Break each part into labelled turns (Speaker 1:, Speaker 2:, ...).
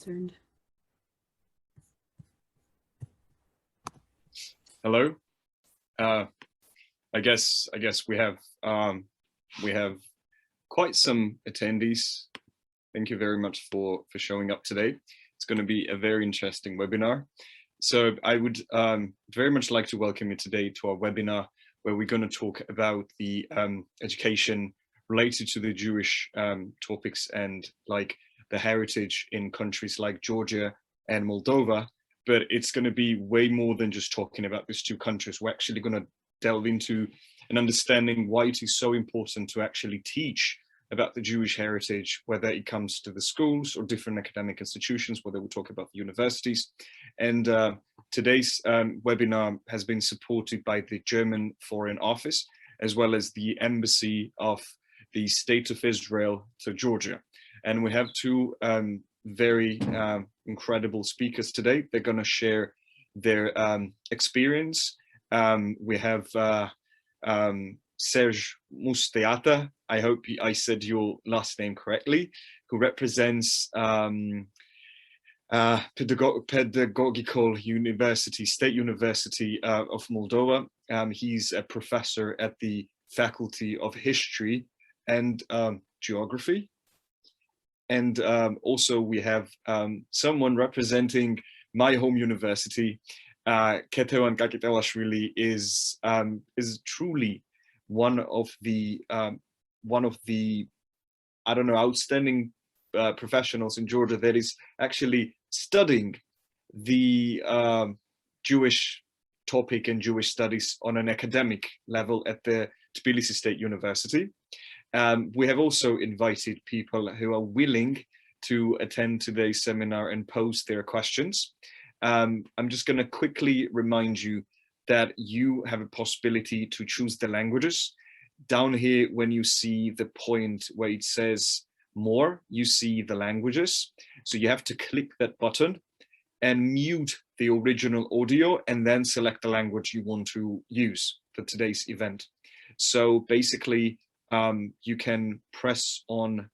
Speaker 1: concerned.
Speaker 2: Hello. I guess we have quite some attendees. Thank you very much for showing up today. It's going to be a very interesting webinar. So I would very much like to welcome you today to our webinar, where we're going to talk about the education related to the Jewish topics and like the heritage in countries like Georgia and Moldova. But it's going to be way more than just talking about these two countries. We're actually going to delve into an understanding why it is so important to actually teach about the Jewish heritage, whether it comes to the schools or different academic institutions, whether we talk about the universities. And today's webinar has been supported by the German Foreign Office, as well as the Embassy of the State of Israel to Georgia. And we have two very incredible speakers today. They're going to share their experience. We have Sergiu Musteață, I hope I said your last name correctly, who represents Pedagogical University, State University of Moldova. He's a professor at the Faculty of History and Geography. And also we have someone representing my home university. Keti and Kakitelashvili is truly one of the I don't know, outstanding professionals in Georgia that is actually studying the Jewish topic and Jewish studies on an academic level at the Tbilisi State University. We have also invited people who are willing to attend today's seminar and pose their questions. I'm just going to quickly remind you that you have a possibility to choose the languages. Down here, when you see the point where it says more, you see the languages. So you have to click that button and mute the original audio and then select the language you want to use for today's event. So basically, you can press on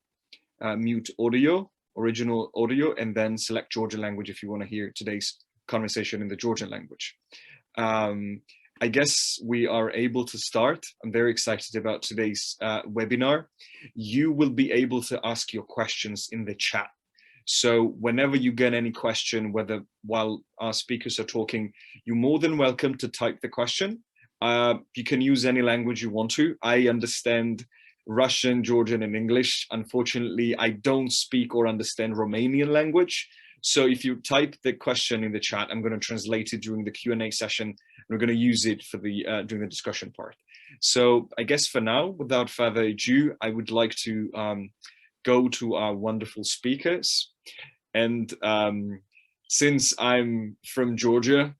Speaker 2: mute audio, original audio, and then select Georgian language if you want to hear today's conversation in the Georgian language. I guess we are able to start. I'm very excited about today's webinar. You will be able to ask your questions in the chat. So whenever you get any question, whether while our speakers are talking, you're more than welcome to type the question. You can use any language you want to. I understand Russian, Georgian, and English. Unfortunately, I don't speak or understand Romanian language. So if you type the question in the chat, I'm going to translate it during the Q&A session. And we're going to use it for the during the discussion part. So I guess for now, without further ado, I would like to go to our wonderful speakers. And since I'm from Georgia,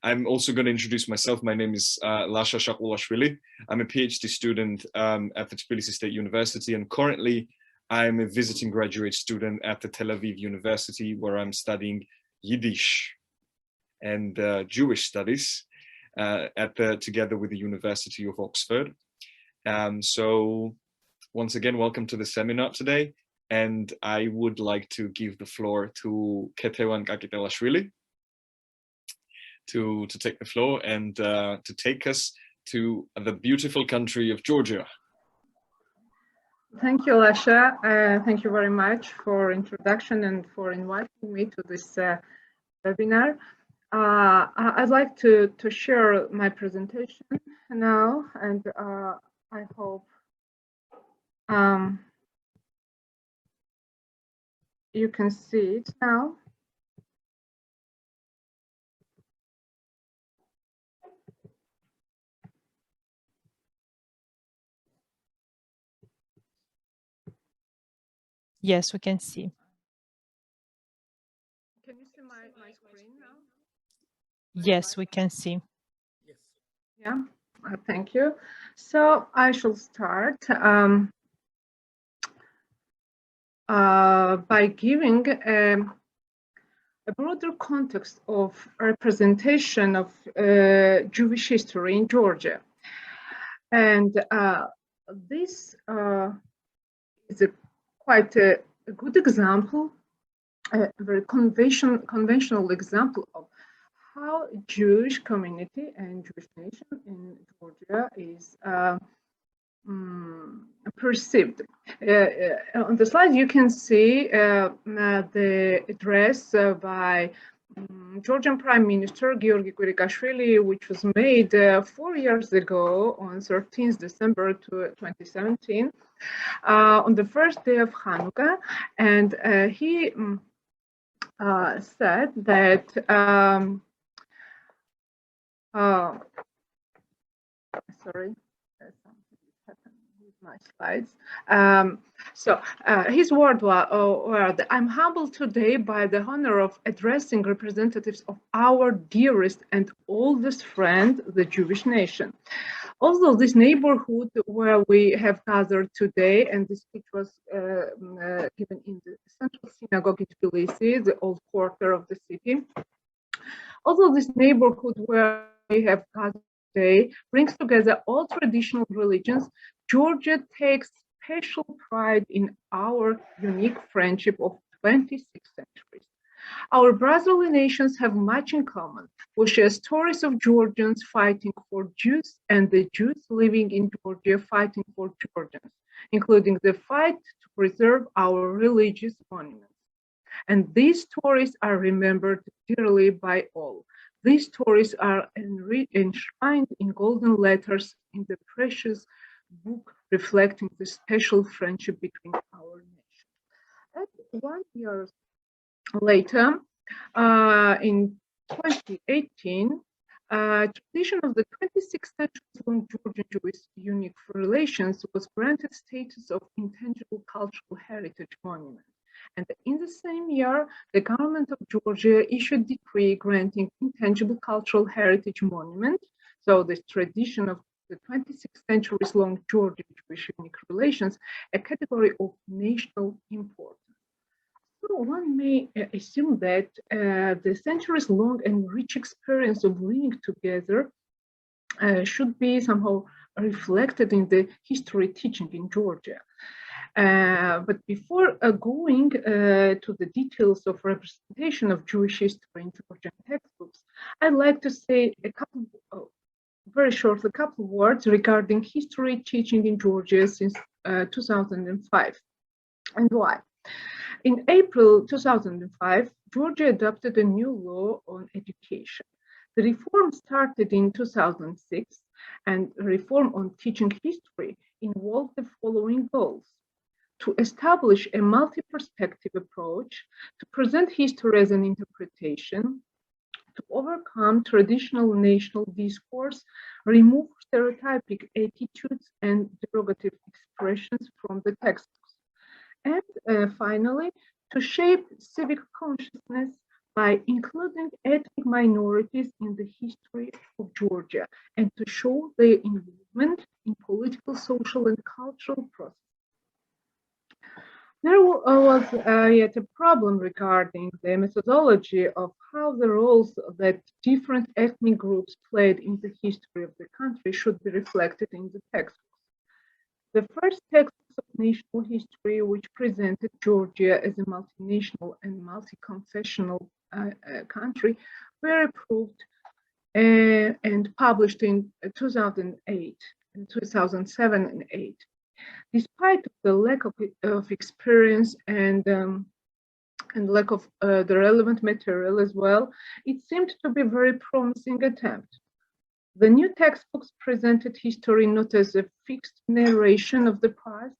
Speaker 2: I'm also going to introduce myself. My name is Lasha Shakulashvili. I'm a PhD student at the Tbilisi State University, and currently I'm a visiting graduate student at the Tel Aviv University, where I'm studying Yiddish and Jewish studies together with the University of Oxford. So once again, welcome to the seminar today. And I would like to give the floor to Keti and Kakitelashvili to take the floor and to take us to the beautiful country of Georgia.
Speaker 3: Thank you, Lasha. Thank you very much for introduction and for inviting me to this webinar. I'd like to share my presentation now, and I hope you can see it now.
Speaker 4: Yes, we can see.
Speaker 3: Can you see my screen now?
Speaker 4: Yes, we can see.
Speaker 3: Yes. Yeah, thank you. So I shall start by giving a broader context of representation of Jewish history in Georgia. And this is quite a good example a very conventional example of how Jewish community and Jewish nation in Georgia is perceived. On the slide, you can see the address by Georgian Prime Minister Georgi Kakitelashvili, which was made 4 years ago on 13th December 2017, on the first day of Hanukkah, and he said that sorry, something happened with my slides. His words were that I'm humbled today by the honor of addressing representatives of our dearest and oldest friend, the Jewish nation. Although this neighborhood where we have gathered today, and this speech was given in the Central Synagogue in Tbilisi, the old quarter of the city, although this neighborhood where we have gathered today brings together all traditional religions, Georgia takes special pride in our unique friendship of 26 centuries. Our brotherly nations have much in common. We share stories of Georgians fighting for Jews and the Jews living in Georgia fighting for Georgians, including the fight to preserve our religious monuments. And these stories are remembered dearly by all. These stories are enshrined in golden letters in the precious book reflecting the special friendship between our nations. And 1 year later, in 2018, tradition of the 26 centuries-long Georgian-Jewish unique relations was granted status of intangible cultural heritage monument. And in the same year, the government of Georgia issued a decree granting intangible cultural heritage monument. So this tradition of the 26 centuries-long Georgian-Jewish unique relations, a category of national importance. So one may assume that the centuries-long and rich experience of living together should be somehow reflected in the history teaching in Georgia. But before going to the details of representation of Jewish history in Georgian textbooks, I'd like to say a couple of words regarding history teaching in Georgia since 2005 and why. In April 2005, Georgia adopted a new law on education. The reform started in 2006, and reform on teaching history involved the following goals: to establish a multi-perspective approach, to present history as an interpretation, to overcome traditional national discourse, remove stereotypic attitudes and derogative expressions from the textbooks, and finally, to shape civic consciousness by including ethnic minorities in the history of Georgia and to show their involvement in political, social, and cultural processes. There was yet a problem regarding the methodology of how the roles that different ethnic groups played in the history of the country should be reflected in the textbooks. The first textbooks of national history, which presented Georgia as a multinational and multi-confessional country, were approved and published in 2008, 2007 and 2008. Despite the lack of experience and lack of the relevant material as well, it seemed to be a very promising attempt. The new textbooks presented history not as a fixed narration of the past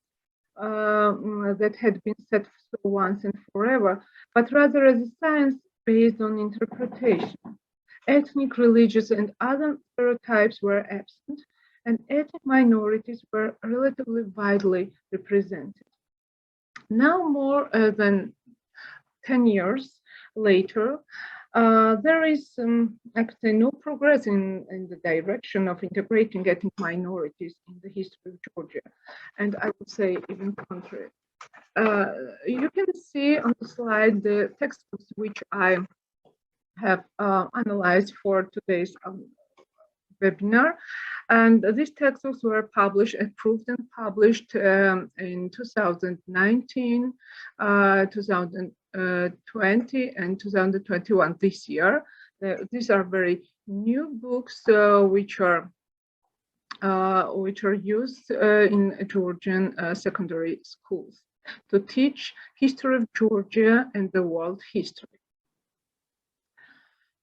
Speaker 3: that had been set once and forever, but rather as a science based on interpretation. Ethnic, religious, and other stereotypes were absent, and ethnic minorities were relatively widely represented. Now, more than 10 years later, there is actually no progress in the direction of integrating ethnic minorities in the history of Georgia, and I would say even contrary. You can see on the slide the textbooks which I have analyzed for today's webinar. And these textbooks were published, approved and published in 2019, 2020, and 2021 this year. These are very new books which are used in Georgian secondary schools to teach history of Georgia and the world history.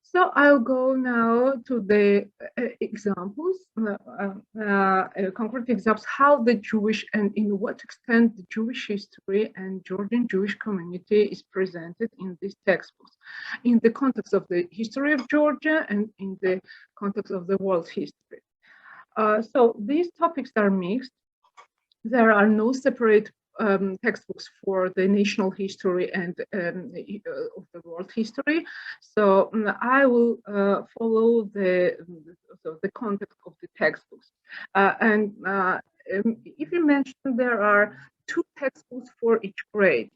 Speaker 3: So I'll go now to the examples, concrete examples, how the Jewish and in what extent the Jewish history and Georgian Jewish community is presented in these textbooks, in the context of the history of Georgia and in the context of the world history. So these topics are mixed. There are no separate textbooks for the national history and of the world history. So I will follow the context of the textbooks. And if you mention, there are 2 textbooks for each grade,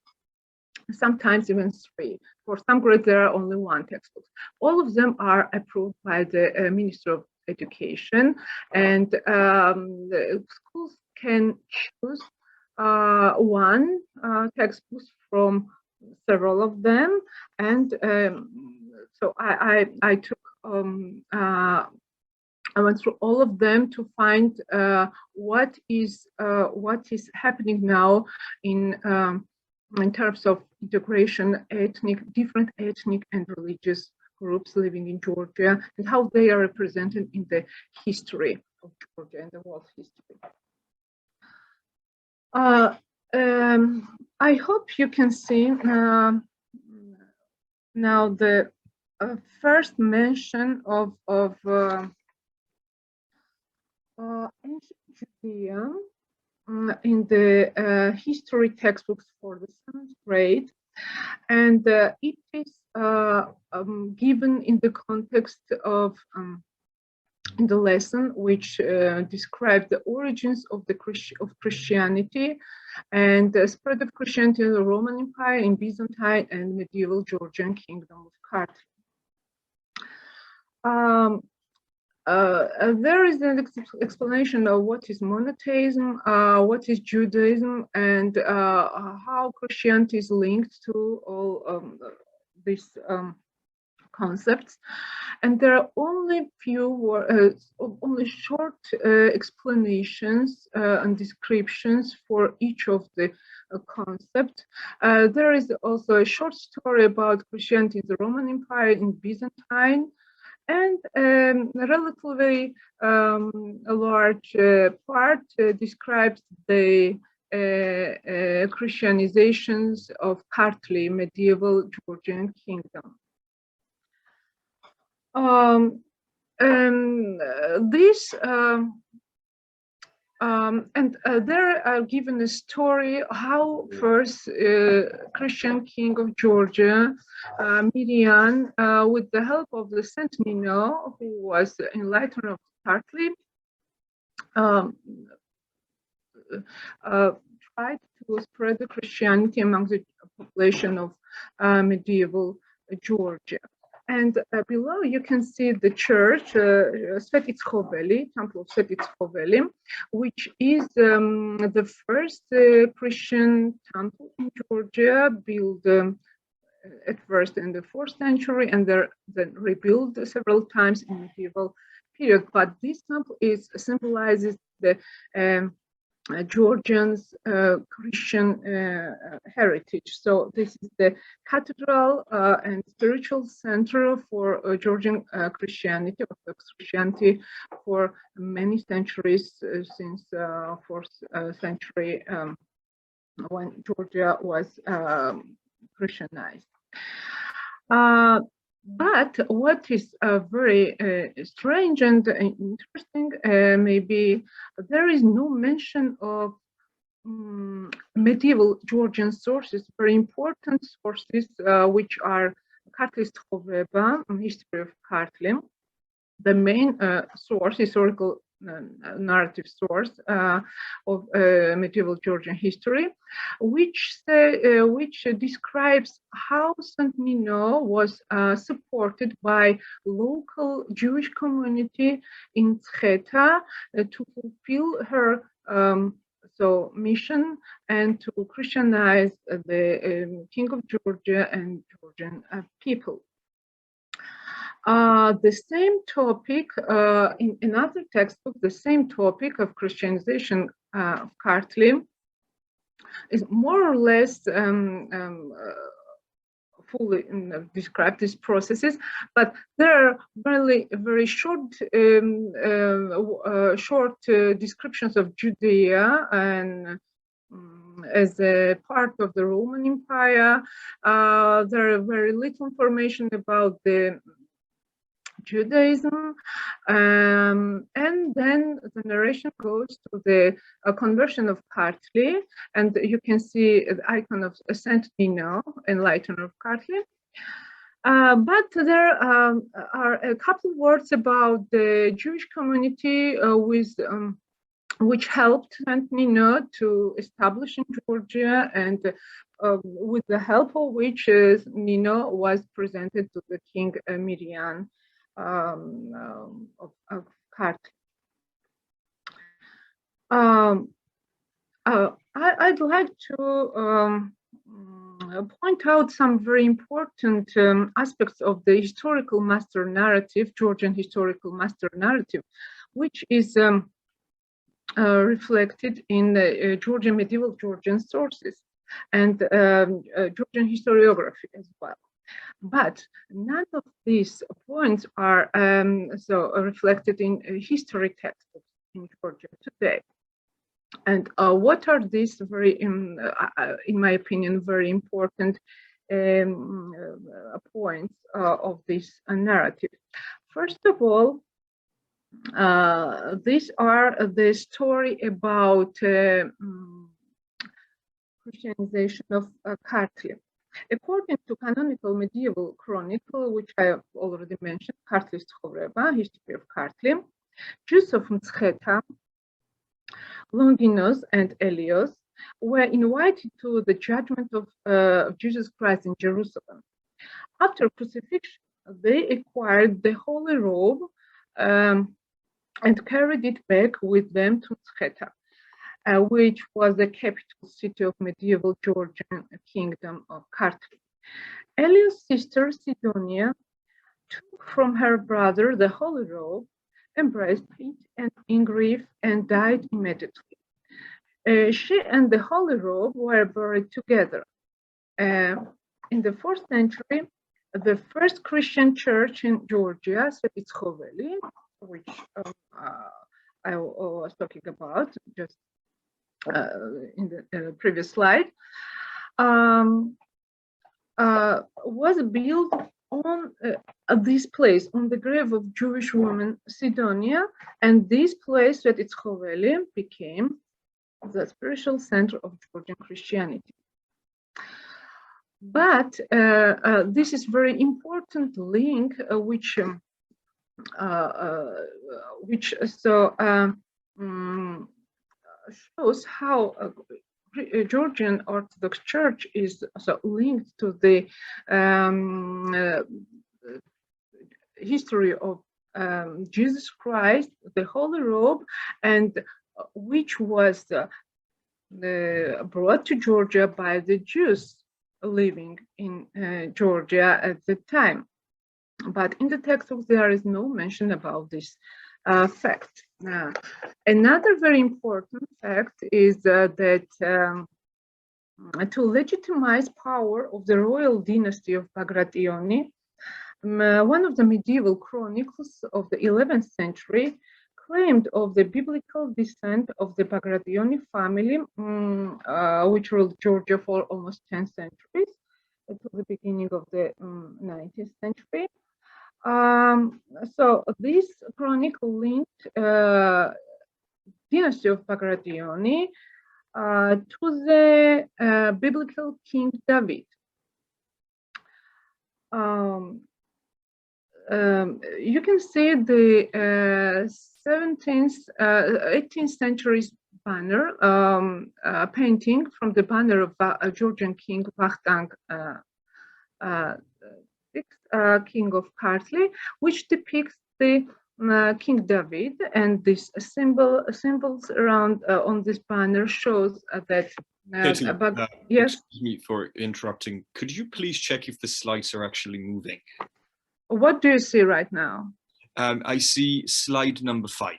Speaker 3: sometimes even 3. For some grades, there are only 1 textbook. All of them are approved by the Ministry of Education, and the schools can choose 1 textbook from several of them, and so I went through all of them to find what is happening now in terms of integration, different ethnic and religious groups living in Georgia, and how they are represented in the history of Georgia and the world history. I hope you can see now the first mention of ancient Judea in the history textbooks for the 7th grade, and it is given in the context of in the lesson which describes the origins of Christianity and the spread of Christianity in the Roman Empire, in Byzantine and medieval Georgian kingdom of Keti. There is an explanation of what is monotheism, what is Judaism, and how Christianity is linked to all these concepts. And there are only only short explanations and descriptions for each of the concepts. There is also a short story about Christianity in the Roman Empire, in Byzantine, and a relatively large part describes the Christianizations of Kartli, medieval Georgian kingdom. There are given a story how first Christian king of Georgia, Miriam, with the help of the Saint Nino, who was enlightener of Kartli, tried to spread the Christianity among the population of medieval Georgia. And below you can see the church, Temple of Sveti, which is the first Christian temple in Georgia, built at first in the 4th century and then rebuilt several times in medieval period. But this temple symbolizes the Georgians' Christian heritage. So this is the cathedral and spiritual center for Georgian Christianity, Orthodox Christianity, for many centuries since 4th century, when Georgia was Christianized. But what is very strange and interesting, maybe there is no mention of medieval Georgian sources, very important sources, which are Kartli's History of Kartli. The main historical narrative source of medieval Georgian history, which describes how St. Nino was supported by local Jewish community in Tbilisi to fulfill her mission and to Christianize the King of Georgia and Georgian people. The same topic in another textbook, the same topic of Christianization of Kartli is more or less fully describe these processes, but there are very short descriptions of Judea and as a part of the Roman Empire. There are very little information about the Judaism, and then the narration goes to the conversion of Kartli, and you can see the icon of Saint Nino, enlightener of Kartli. But there are a couple of words about the Jewish community which helped Saint Nino to establish in Georgia, and with the help of which Nino was presented to the King Miriam of Kartli. I'd like to point out some very important aspects of the historical master narrative, Georgian historical master narrative, which is reflected in the Georgian medieval Georgian sources and Georgian historiography as well. But none of these points are reflected in history textbooks in Georgia today. And what are these very, in my opinion, very important points of this narrative? First of all, these are the story about Christianization of Kartli. According to canonical medieval chronicle, which I have already mentioned, Kartli's Tchovreba, History of Kartli, Jews of Musteață, Longinos and Elios were invited to the judgment of Jesus Christ in Jerusalem. After crucifixion, they acquired the holy robe and carried it back with them to Musteață, which was the capital city of medieval Georgian kingdom of Kartli. Elios' sister Sidonia took from her brother the holy robe, embraced it and in grief, and died immediately. She and the holy robe were buried together. In the 4th century, the first Christian church in Georgia, Sergiu, which I was talking about just in the previous slide, was built on this place, on the grave of Jewish woman Sidonia, and this place, Sergiu, became the spiritual center of Georgian Christianity. But this is very important link, which shows how Georgian Orthodox Church is linked to the history of Jesus Christ, the Holy Robe, and which was brought to Georgia by the Jews living in Georgia at the time. But in the textbooks, there is no mention about this fact. Another very important fact is that to legitimize power of the royal dynasty of Bagrationi, one of the medieval chronicles of the 11th century claimed of the biblical descent of the Bagrationi family, which ruled Georgia for almost 10 centuries, until the beginning of the 19th century. So this chronicle linked dynasty of Bagrationi to the biblical King David. you can see the 18th century's banner painting from the banner of Georgian king Vakhtang, king of Kartli, which depicts the King David, and this symbols around on this banner shows that.
Speaker 2: Keti,
Speaker 3: yes.
Speaker 2: Excuse me for interrupting. Could you please check if the slides are actually moving?
Speaker 3: What do you see right now?
Speaker 2: I see slide number 5.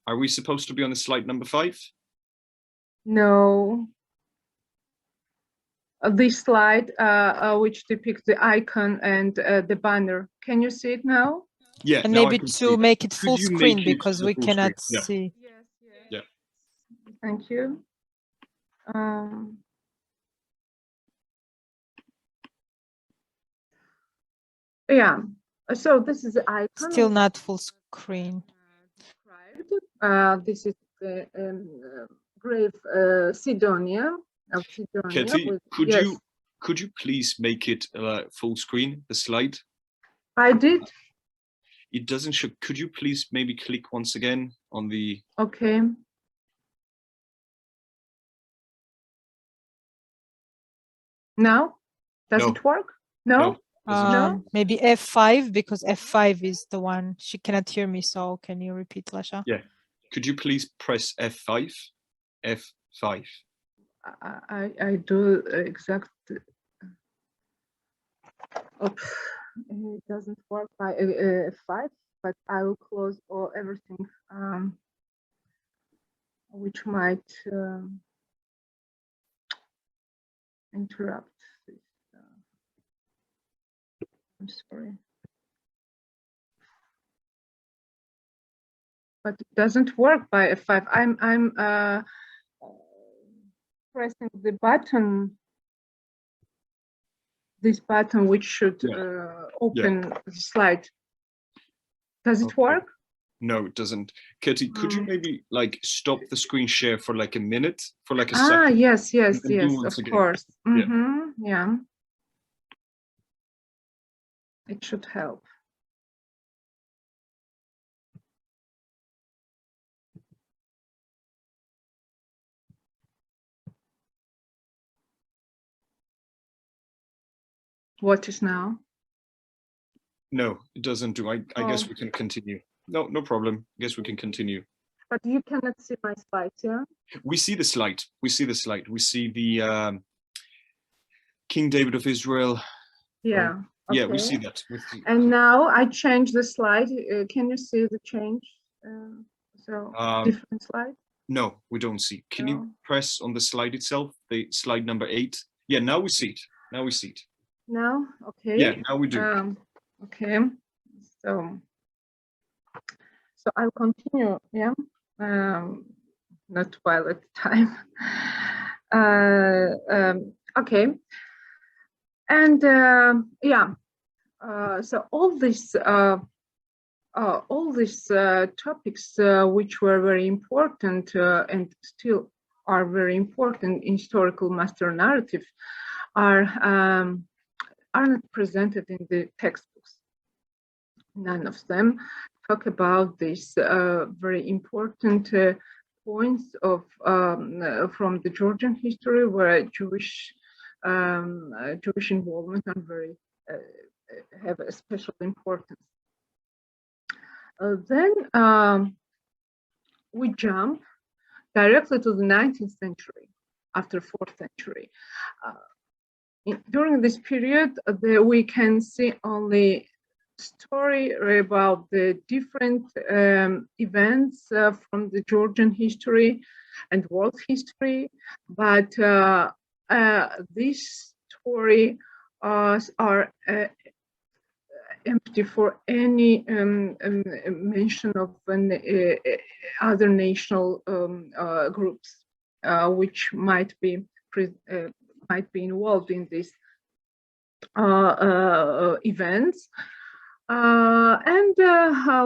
Speaker 2: Are we supposed to be on slide number 5?
Speaker 3: No. This slide, which depicts the icon and the banner. Can you see it now?
Speaker 2: Yeah.
Speaker 4: And maybe to make it full screen because we cannot see.
Speaker 3: Yes.
Speaker 2: Yeah.
Speaker 3: Thank you. Yeah. So this is the icon.
Speaker 4: Still not full screen.
Speaker 3: This is the grave Sidonia of Sidonia.
Speaker 2: Keti, could you please make it full screen, the slide?
Speaker 3: I did.
Speaker 2: It doesn't show. Could you please maybe click once again on the...
Speaker 3: Okay. Now? Does it work? No?
Speaker 2: No.
Speaker 4: Maybe F5, because F5 is the one. She cannot hear me, so can you repeat, Lasha?
Speaker 2: Yeah. Could you please press F5? F5.
Speaker 3: I do exactly. Oops. It doesn't work by F5, but I will close everything which might interrupt this. I'm sorry. But it doesn't work by F5. I'm pressing the button, this button which should open the slide. Does it work?
Speaker 2: No, it doesn't. Keti, could you maybe like stop the screen share for like a minute, for like a second?
Speaker 3: Yes, of course. Yeah. It should help. What is now?
Speaker 2: No, it doesn't do. I guess we can continue. No problem. I guess we can continue.
Speaker 3: But you cannot see my slides, yeah?
Speaker 2: We see the slide. We see the slide. We see the King David of Israel.
Speaker 3: Yeah.
Speaker 2: Yeah, we see that.
Speaker 3: And now I change the slide. Can you see the change? Different slide?
Speaker 2: No, we don't see. Can you press on the slide itself, the slide number 8? Yeah, now we see it. Now we see it.
Speaker 3: Now? Okay.
Speaker 2: Yeah, now we do.
Speaker 3: Okay. So I'll continue, yeah? Not while at the time. Okay. And so all these topics which were very important and still are very important in historical master narrative are not presented in the textbooks. None of them talk about these very important points of from the Georgian history where Jewish involvement are very have a special importance. Then we jump directly to the 19th century, after 4th century. During this period, we can see only story about the different events from the Georgian history and world history, but this story are empty for any mention of other national groups which might be involved in these events. And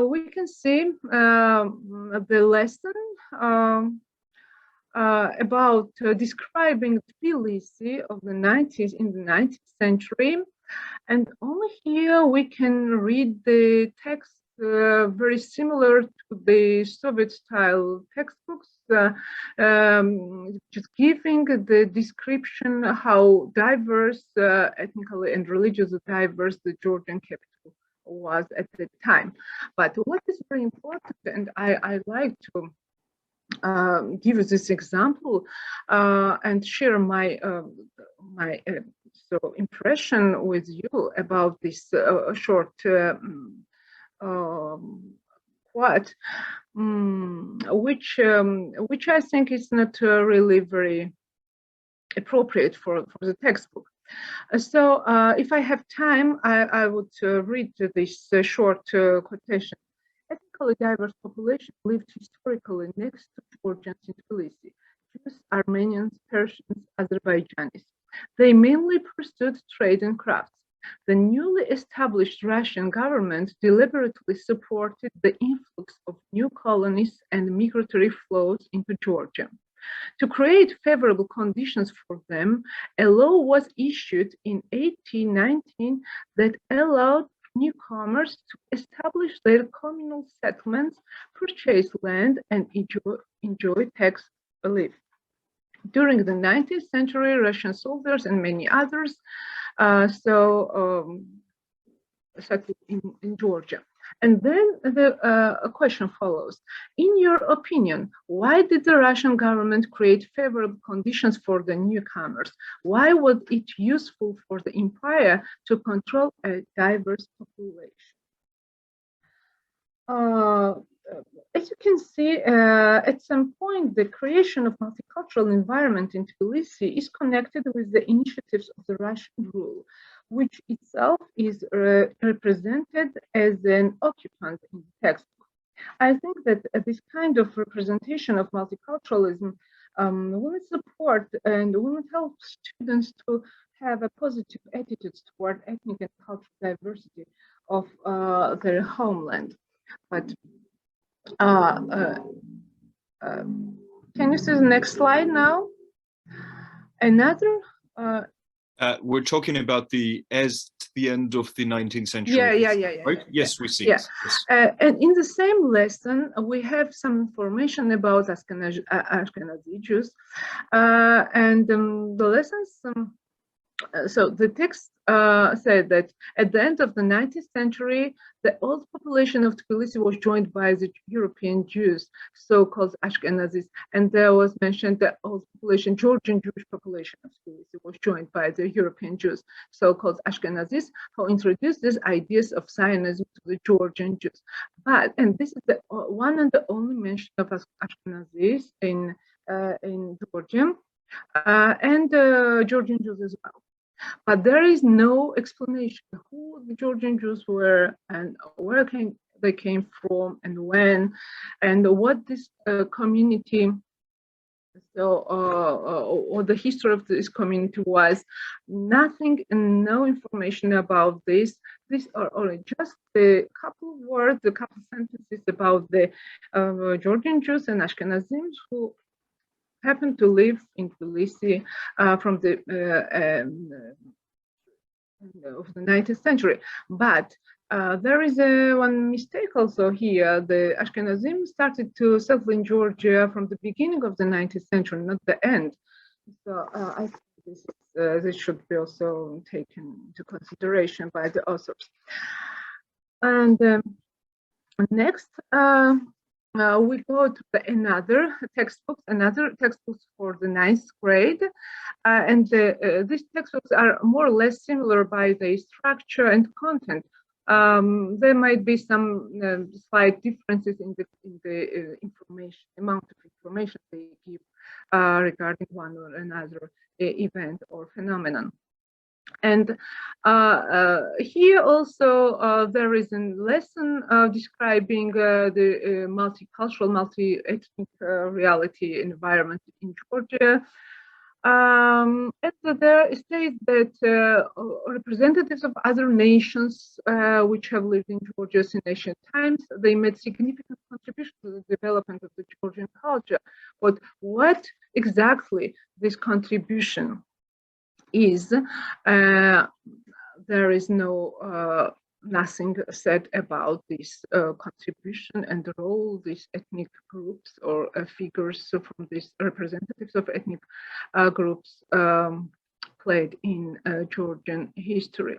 Speaker 3: we can see the lesson about describing Tbilisi of the 19th century And only here we can read the text very similar to the Soviet-style textbooks, just giving the description how diverse, ethnically and religiously diverse the Georgian capital was at the time. But what is very important, and I like to give this example and share my impression with you about this short quote, which I think is not really very appropriate for the textbook. So if I have time, I would read this short quotation. Ethnically diverse population lived historically next to Georgians in Tbilisi, Jews, Armenians, Persians, Azerbaijanis. They mainly pursued trade and crafts. The newly established Russian government deliberately supported the influx of new colonies and migratory flows into Georgia. To create favorable conditions for them, a law was issued in 1819 that allowed newcomers to establish their communal settlements, purchase land, and enjoy tax relief. During the 19th century, Russian soldiers and many others settled in Georgia. And then a question follows. In your opinion, why did the Russian government create favorable conditions for the newcomers? Why was it useful for the empire to control a diverse population? As you can see, at some point, the creation of multicultural environment in Tbilisi is connected with the initiatives of the Russian rule, which itself is represented as an occupant in the textbook. I think that this kind of representation of multiculturalism will support and will help students to have a positive attitude toward ethnic and cultural diversity of their homeland. But can you see the next slide now? Another.
Speaker 2: We're talking about the end of the 19th century.
Speaker 3: Yeah.
Speaker 2: Right? Yes, we see.
Speaker 3: Yeah.
Speaker 2: Yes.
Speaker 3: And in the same lesson, we have some information about Ashkenazi Jews, and the lessons. So the text said that at the end of the 19th century, the old population of Tbilisi was joined by the European Jews, so-called Ashkenazis, and there was mentioned the old population, Georgian Jewish population of Tbilisi was joined by the European Jews, so-called Ashkenazis, who introduced these ideas of Zionism to the Georgian Jews. And this is the one and the only mention of Ashkenazis in Georgia, and Georgian Jews as well. But there is no explanation who the Georgian Jews were and where they came from and when, and what this community, or the history of this community was. Nothing and no information about this. These are only just a couple of words, a couple of sentences about the Georgian Jews and Ashkenazim who happened to live in Tbilisi from the of the 19th century. But there is one mistake also here. The Ashkenazim started to settle in Georgia from the beginning of the 19th century, not the end. So I think this should be also taken into consideration by the authors. And next, we go to another textbooks for the 9th grade, and these textbooks are more or less similar by the structure and content. There might be some slight differences in the information, amount of information they give regarding one or another event or phenomenon. And here also there is a lesson describing the multicultural, multi-ethnic reality environment in Georgia. And there it states that representatives of other nations which have lived in Georgia since ancient times, they made significant contributions to the development of the Georgian culture. But what exactly this contribution is, there is nothing said about this contribution and role these ethnic groups or figures from these representatives of ethnic groups played in Georgian history.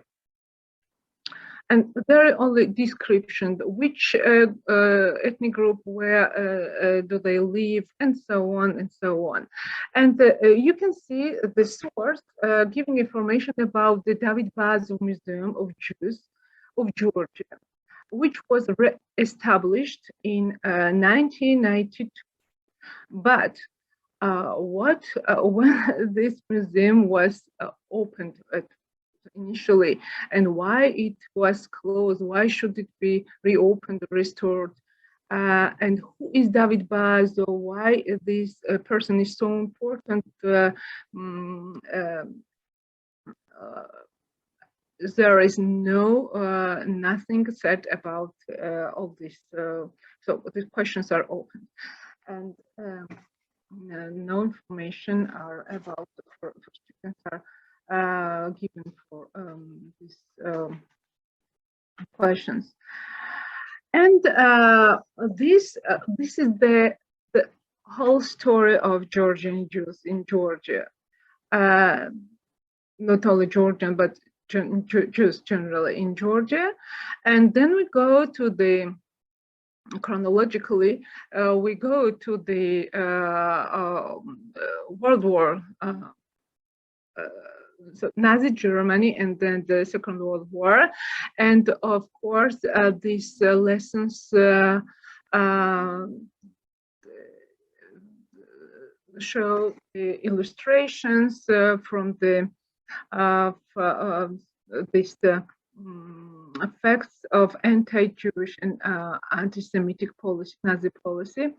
Speaker 3: And there are only description, which ethnic group, where do they live, and so on and so on. And you can see the source giving information about the David Bazov Museum of Jews of Georgia, which was re-established in 1992. But when this museum was opened initially, and why it was closed, why should it be reopened, restored, and who is David Bazov, why this person is so important, there is nothing said about all this, so the questions are open, and no information are about for students are given for these questions. And this is the whole story of Georgian Jews in Georgia. Not only Georgian, but Jews generally in Georgia. And then we go to the, chronologically, we go to the World War, so Nazi Germany, and then the Second World War. And of course, these lessons show the illustrations from the effects of anti-Jewish and anti-Semitic policy, Nazi policy.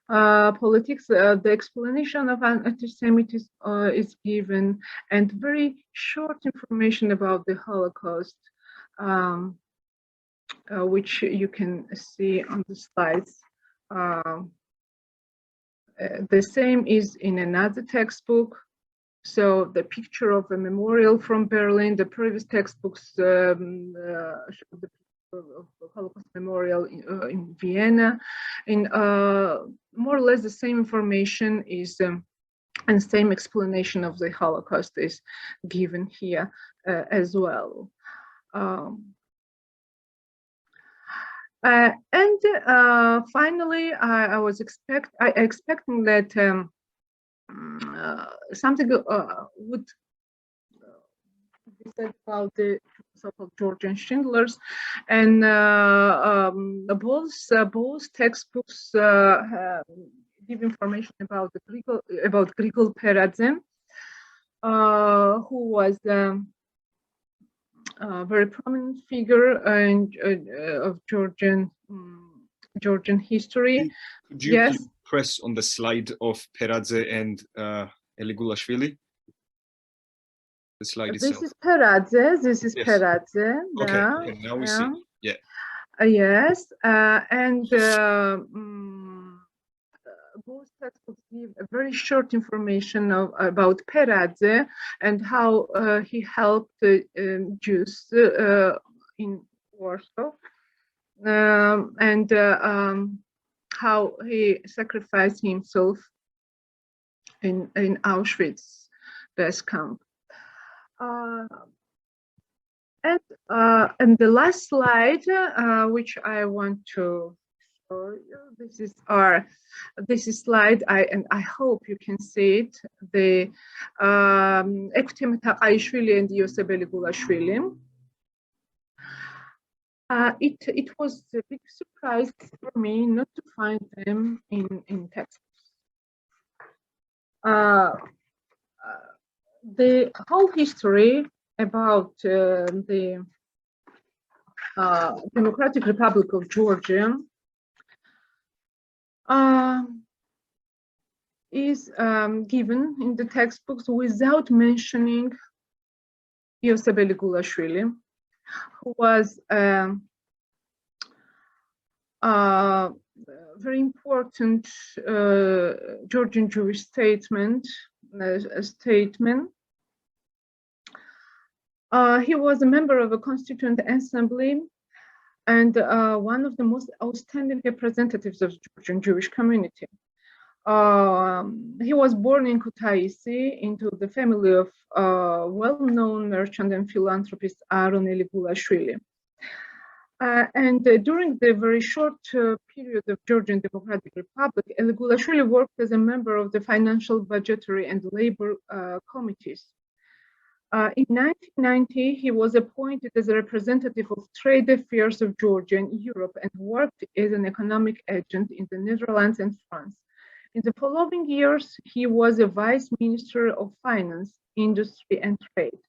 Speaker 3: Politics, the explanation of anti-Semitism is given, and very short information about the Holocaust, which you can see on the slides. The same is in another textbook. So the picture of a memorial from Berlin, the previous textbooks show the of Holocaust Memorial in Vienna. In more or less the same information is and same explanation of the Holocaust is given here as well. And finally, I was expecting that something would be said about the so-called Georgian Schindlers, and both textbooks give information about Grigol Peradze, who was a very prominent figure of Georgian history.
Speaker 2: Could you
Speaker 3: yes.
Speaker 2: press on the slide of Peradze and Kakitelashvili? The slide
Speaker 3: This
Speaker 2: itself.
Speaker 3: is Peradze. This is
Speaker 2: yes.
Speaker 3: Peradze.
Speaker 2: Okay, now we see. Yeah.
Speaker 3: Yes, and both textbooks give a very short information about Peradze and how he helped Jews in Warsaw, and how he sacrificed himself in Auschwitz base camp. And the last slide, which I want to show you, this is slide, and I hope you can see it. The Kakitelashvili and Kulashvili. It was a big surprise for me not to find them in textbooks. The whole history about the Democratic Republic of Georgia is given in the textbooks without mentioning Kulashvili, who was a very important Georgian Jewish statesman, He was a member of a constituent assembly and one of the most outstanding representatives of Georgian Jewish community. He was born in Kutaisi into the family of well-known merchant and philanthropist Aaron Kakitelashvili. And during the very short period of Georgian Democratic Republic, Kakitelashvili worked as a member of the financial, budgetary, and labor committees. In 1990, he was appointed as a representative of trade affairs of Georgia in Europe and worked as an economic agent in the Netherlands and France. In the following years, he was a vice minister of finance, industry, and trade.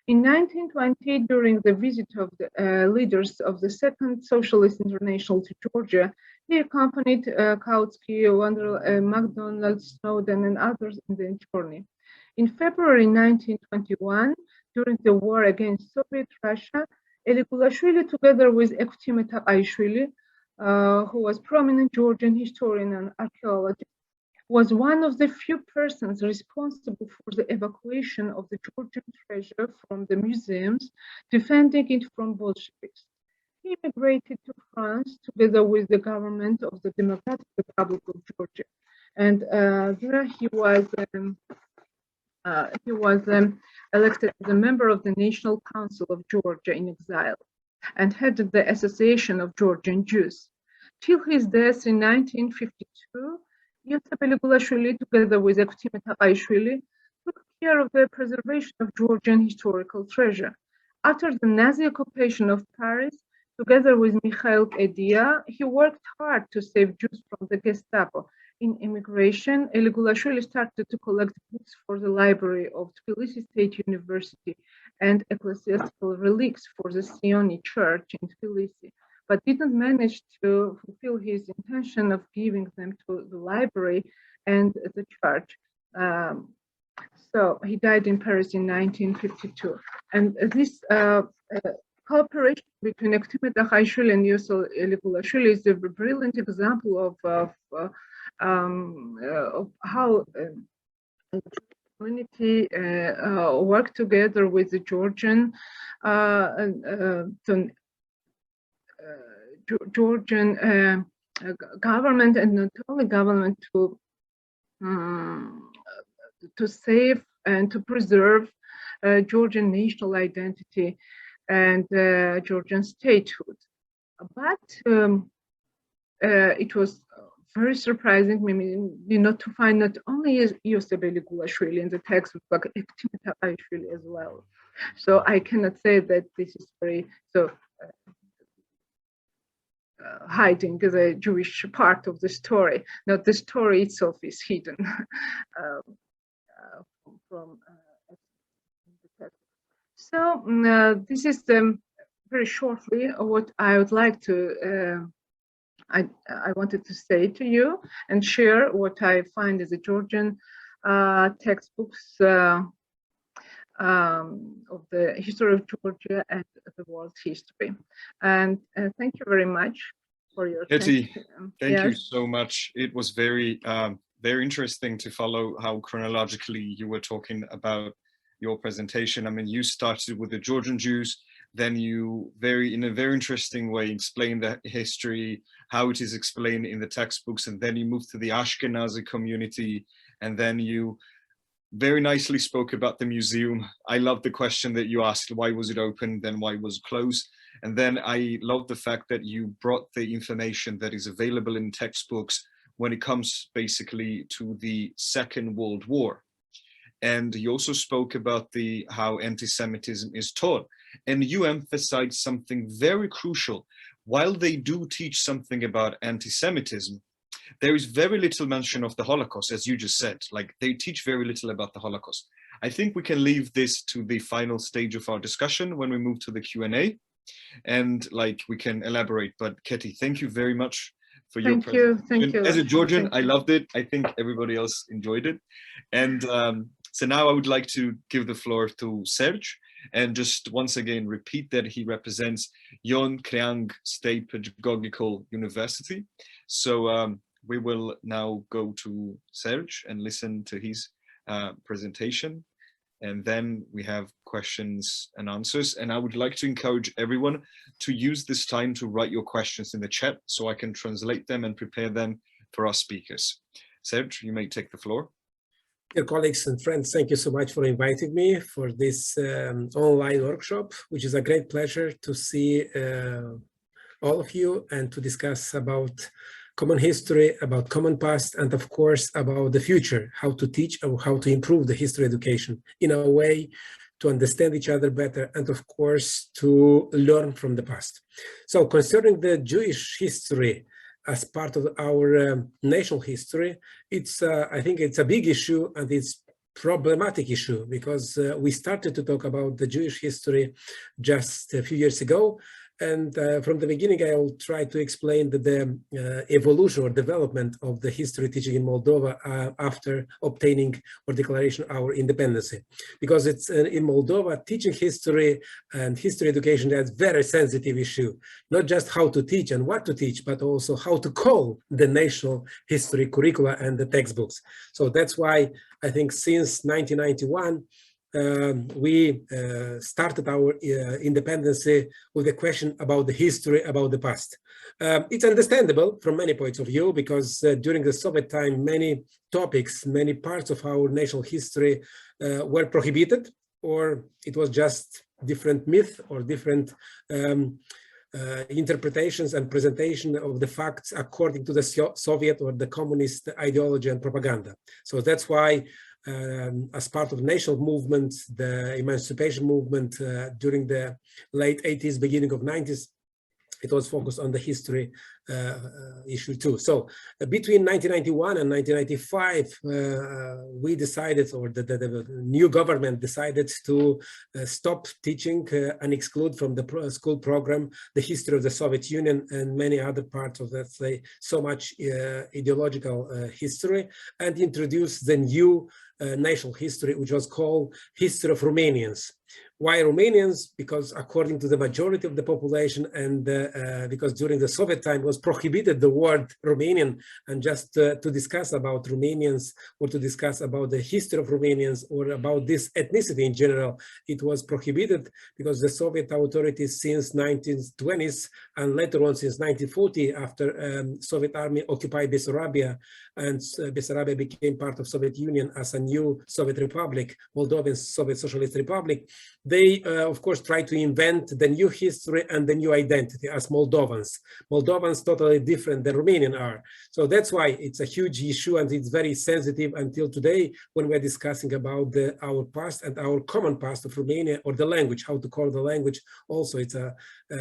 Speaker 3: In 1920, during the visit of the leaders of the Second Socialist International to Georgia, he accompanied Kautsky, MacDonald, Snowden, and others in the journey. In February 1921, during the war against Soviet Russia, Kakitelashvili, together with Eftime Taqaishvili, who was prominent Georgian historian and archaeologist, was one of the few persons responsible for the evacuation of the Georgian treasure from the museums, defending it from Bolsheviks. He immigrated to France together with the government of the Democratic Republic of Georgia, and there he was elected as a member of the National Council of Georgia in exile and headed the Association of Georgian Jews. Till his death in 1952, Yosef Kakitelashvili, together with Eftime Taqaishvili, took care of the preservation of Georgian historical treasure. After the Nazi occupation of Paris, together with Mikhail Edia, he worked hard to save Jews from the Gestapo. In immigration, Kakitelashvili started to collect books for the library of Tbilisi State University and ecclesiastical relics for the Sioni Church in Tbilisi, but didn't manage to fulfill his intention of giving them to the library and the church. So he died in Paris in 1952. And this cooperation between Eftime Taqaishvili and Yosef Kakitelashvili is a brilliant example of how the community worked together with the Georgian government, and not only government, to save and to preserve Georgian national identity and Georgian statehood. But it was very surprising, to find not only Yosef Kakitelashvili in the textbook, but Eftime Taqaishvili as well. So I cannot say that this is very hiding the Jewish part of the story. Not the story itself is hidden from the text. So this is very shortly what I would like to. I wanted to say to you and share what I find as a Georgian textbooks of the history of Georgia and the world history. And thank you very much for your
Speaker 2: Keti, thank you
Speaker 3: yes.
Speaker 2: so much. It was very, very interesting to follow how chronologically you were talking about your presentation. I mean, you started with the Georgian Jews, then you in a very interesting way explained the history, how it is explained in the textbooks, and then you moved to the Ashkenazi community, and then you very nicely spoke about the museum. I love the question that you asked, why was it open, then why was it closed? And then I love the fact that you brought the information that is available in textbooks when it comes basically to the Second World War. And you also spoke about how anti-Semitism is taught. And you emphasized something very crucial. While they do teach something about anti-Semitism, there is very little mention of the Holocaust, as you just said. Like, they teach very little about the Holocaust. I think we can leave this to the final stage of our discussion when we move to the Q&A, and we can elaborate. But Keti, thank you very much for your presentation.
Speaker 3: Thank you.
Speaker 2: As a Georgian, I loved it. I think everybody else enjoyed it. And so now I would like to give the floor to Sergiu, and just once again repeat that he represents Creangă State Pedagogical University. So we will now go to Sergiu and listen to his presentation. and then we have questions and answers. And I would like to encourage everyone to use this time to write your questions in the chat so I can translate them and prepare them for our speakers. Serge, you may take the floor.
Speaker 1: Dear colleagues and friends, thank you so much for inviting me for this online workshop, which is a great pleasure to see all of you and to discuss about common history, about common past, and of course about the future, how to teach or how to improve the history education in a way to understand each other better and of course to learn from the past. So concerning the Jewish history as part of our national history, it's I think it's a big issue and it's problematic issue because we started to talk about the Jewish history just a few years ago. And from the beginning, I will try to explain the evolution or development of the history teaching in Moldova after obtaining or declaration of our independence. Because it's in Moldova, teaching history and history education is a very sensitive issue. Not just how to teach and what to teach, but also how to call the national history curricula and the textbooks. So that's why I think since 1991, we started our independence with a question about the history, about the past. It's understandable from many points of view because during the Soviet time, many topics, many parts of our national history were prohibited, or it was just different myth or different interpretations and presentation of the facts according to the Soviet or the communist ideology and propaganda. So that's why as part of the national movement, the emancipation movement during the late 80s, beginning of 90s, it was focused on the history issue too. So between 1991 and 1995, we decided, or the new government decided to stop teaching and exclude from the school program the history of the Soviet Union and many other parts of, let's say, so much ideological history, and introduce the new national history, which was called History of Romanians. Why Romanians? Because according to the majority of the population, and because during the Soviet time was prohibited the word Romanian, and just to discuss about Romanians or to discuss about the history of Romanians or about this ethnicity in general, it was prohibited because the Soviet authorities since 1920s and later on since 1940, after Soviet army occupied Bessarabia and Bessarabia became part of Soviet Union as a new Soviet Republic, Moldovan Soviet Socialist Republic, they, of course, try to invent the new history and the new identity as Moldovans. Moldovans totally different than Romanian are. So that's why it's a huge issue and it's very sensitive until today when we're discussing about our past and our common past of Romania, or the language, how to call the language. Also, it's a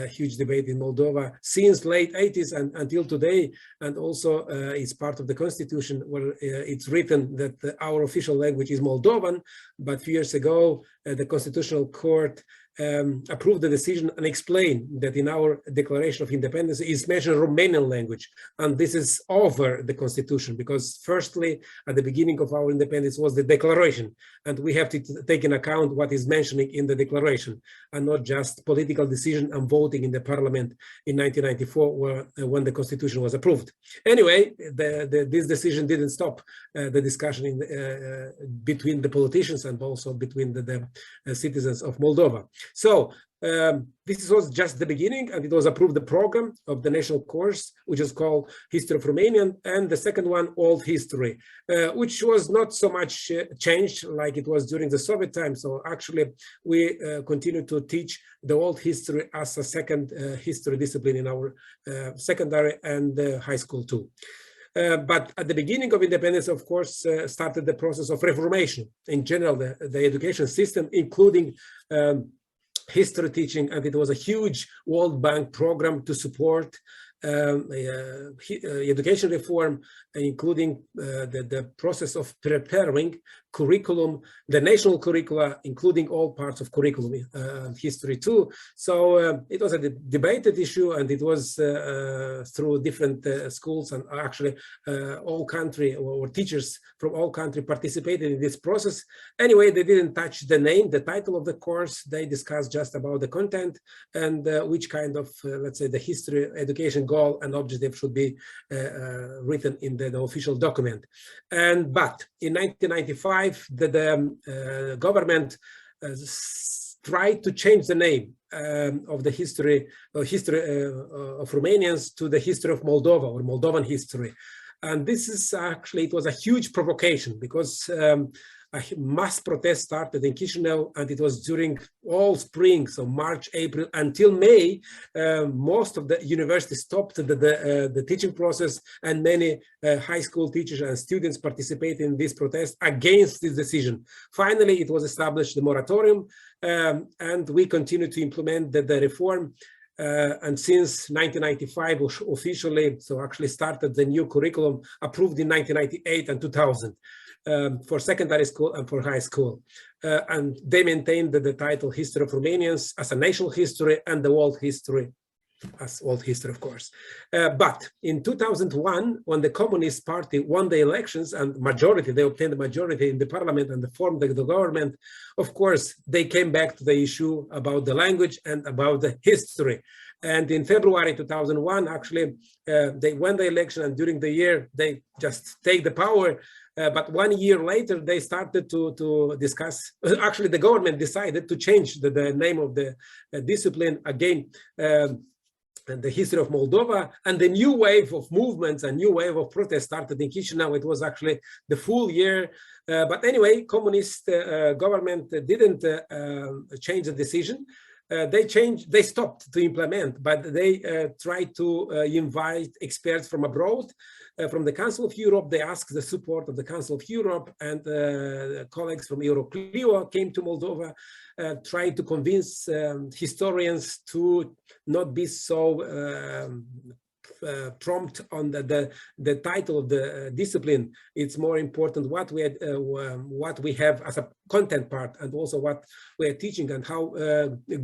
Speaker 1: huge debate in Moldova since late 80s and until today. And also it's part of the constitution where it's written that our official language is Moldovan, but a few years ago, the Constitutional Court approved the decision and explained that in our Declaration of Independence is mentioned Romanian language, and this is over the Constitution because firstly, at the beginning of our independence was the Declaration, and we have to take in account what is mentioning in the Declaration, and not just political decision and voting in the Parliament in 1994 when the Constitution was approved. Anyway, this decision didn't stop the discussion between the politicians and also between the citizens of Moldova. So this was just the beginning, and it was approved the program of the national course, which is called History of Romanian, and the second one, Old History, which was not so much changed like it was during the Soviet time. So actually, we continue to teach the Old History as a second history discipline in our secondary and high school too. But at the beginning of independence, of course, started the process of reformation in general, the education system, including history teaching, and it was a huge World Bank program to support education reform, including the process of preparing curriculum, the national curricula, including all parts of curriculum, history too. So it was a debated issue, and it was through different schools, and actually all country or teachers from all country participated in this process. Anyway, they didn't touch the name, the title of the course. They discussed just about the content and which kind of, let's say, the history education goal and objective should be written in the official document. But in 1995, the government tried to change the name of the history of Romanians to the history of Moldova or Moldovan history. And this is actually, it was a huge provocation because a mass protest started in Chisinau, and it was during all spring, so March, April, until May. Most of the universities stopped the teaching process, and many high school teachers and students participated in this protest against this decision. Finally, it was established the moratorium, and we continue to implement the reform. And since 1995 officially, so actually started the new curriculum approved in 1998 and 2000 for secondary school and for high school. And they maintained the title History of Romanians as a national history and the world history as world history, of course. But in 2001, when the Communist Party won the elections and majority, they obtained the majority in the parliament and they formed the government, of course, they came back to the issue about the language and about the history. And in February 2001, actually, they won the election, and during the year, they just take the power. But 1 year later, they started to discuss, actually the government decided to change the name of the discipline again, the history of Moldova, and the new wave of movements, a new wave of protests started in Chisinau. It was actually the full year. But anyway, communist government didn't change the decision. They stopped to implement, but they tried to invite experts from abroad, from the Council of Europe. They asked the support of the Council of Europe, and colleagues from Euroclio came to Moldova, tried to convince historians to not be so prompt on the title of the discipline. It's more important what we have as a content part, and also what we are teaching and how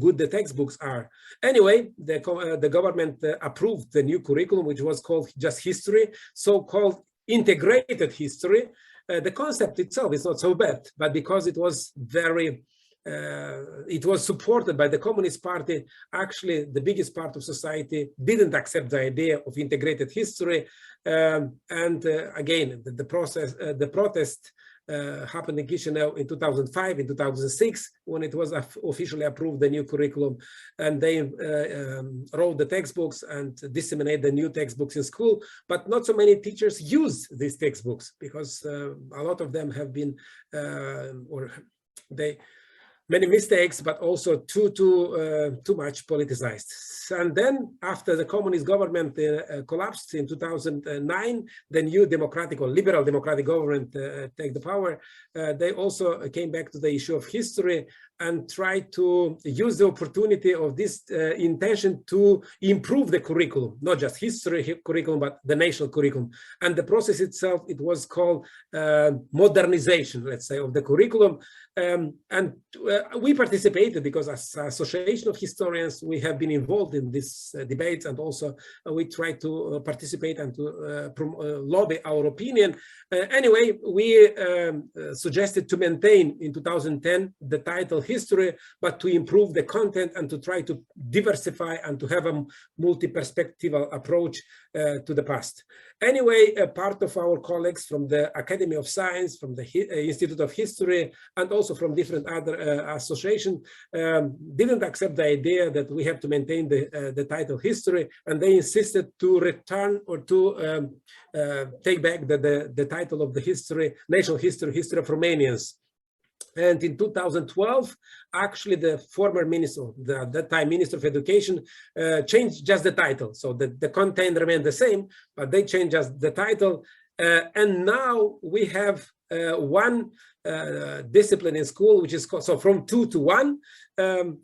Speaker 1: good the textbooks are. Anyway, the government approved the new curriculum, which was called just history, so-called integrated history. The concept itself is not so bad, but because it was it was supported by the Communist Party, actually the biggest part of society didn't accept the idea of integrated history. Again, the protest happened in Chisinau in 2005, in 2006, when it was officially approved, the new curriculum, and they wrote the textbooks and disseminate the new textbooks in school. But not so many teachers use these textbooks because a lot of them have been, many mistakes, but also too much politicized. And then after the communist government collapsed in 2009, the new democratic or liberal democratic government take the power. They also came back to the issue of history and tried to use the opportunity of this intention to improve the curriculum, not just history curriculum, but the national curriculum. And the process itself, it was called modernization, let's say, of the curriculum. We participated because as an association of historians, we have been involved in these debates, and also we tried to participate and to lobby our opinion. Anyway, we suggested to maintain in 2010 the title history, but to improve the content and to try to diversify and to have a multi-perspectival approach to the past. Anyway, a part of our colleagues from the Academy of Science, from the Institute of History, and also from different other associations didn't accept the idea that we have to maintain the title history, and they insisted to return or to take back the title of the history, national history, history of Romanians. And in 2012, actually the former minister, at that time Minister of Education, changed just the title. So the content remained the same, but they changed just the title. And now we have one discipline in school, which is called, so from 2 to 1,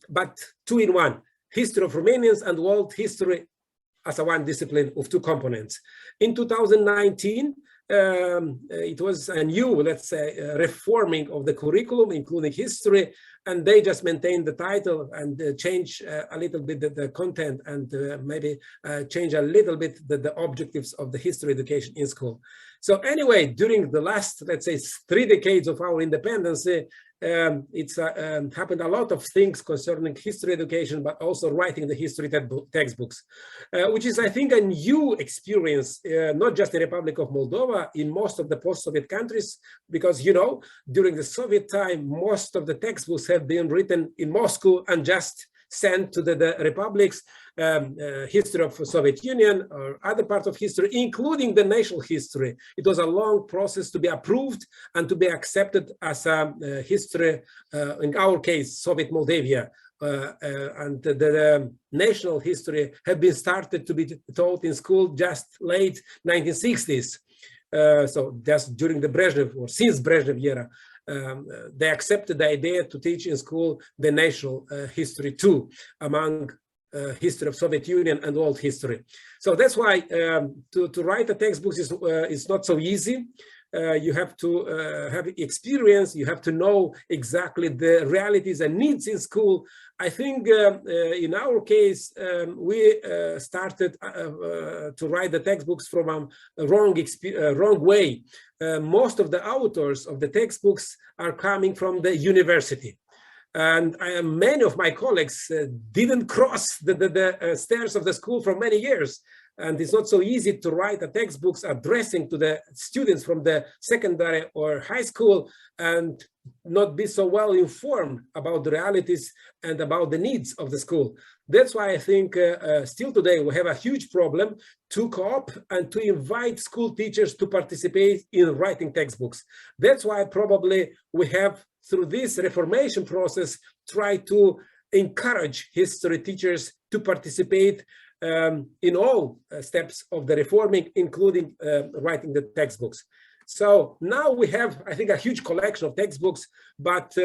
Speaker 1: but 2 in 1, history of Romanians and world history as a one discipline of 2 components. In 2019, it was a new, let's say, reforming of the curriculum, including history, and they just maintained the title and change a little bit the content, and maybe change a little bit the objectives of the history education in school. So anyway, during the last, let's say, 3 decades of our independence, it's happened a lot of things concerning history education, but also writing the history textbooks, which is, I think, a new experience, not just in the Republic of Moldova, in most of the post-Soviet countries, because, you know, during the Soviet time, most of the textbooks have been written in Moscow and just sent to the republics, history of the Soviet Union or other parts of history, including the national history. It was a long process to be approved and to be accepted as a history, in our case, Soviet Moldavia. And the national history had been started to be taught in school just late 1960s. So just during the Brezhnev, or since Brezhnev era, they accepted the idea to teach in school the national history too, among history of Soviet Union and world history. So that's why to write a textbook is not so easy. You have to have experience, you have to know exactly the realities and needs in school. I think in our case, we started to write the textbooks from a wrong way. Most of the authors of the textbooks are coming from the university. And many of my colleagues didn't cross the stairs of the school for many years. And it's not so easy to write a textbooks addressing to the students from the secondary or high school and not be so well informed about the realities and about the needs of the school. That's why I think still today we have a huge problem to cope and to invite school teachers to participate in writing textbooks. That's why probably we have, through this reformation process, try to encourage history teachers to participate in all steps of the reforming, including writing the textbooks. So now we have, I think, a huge collection of textbooks, but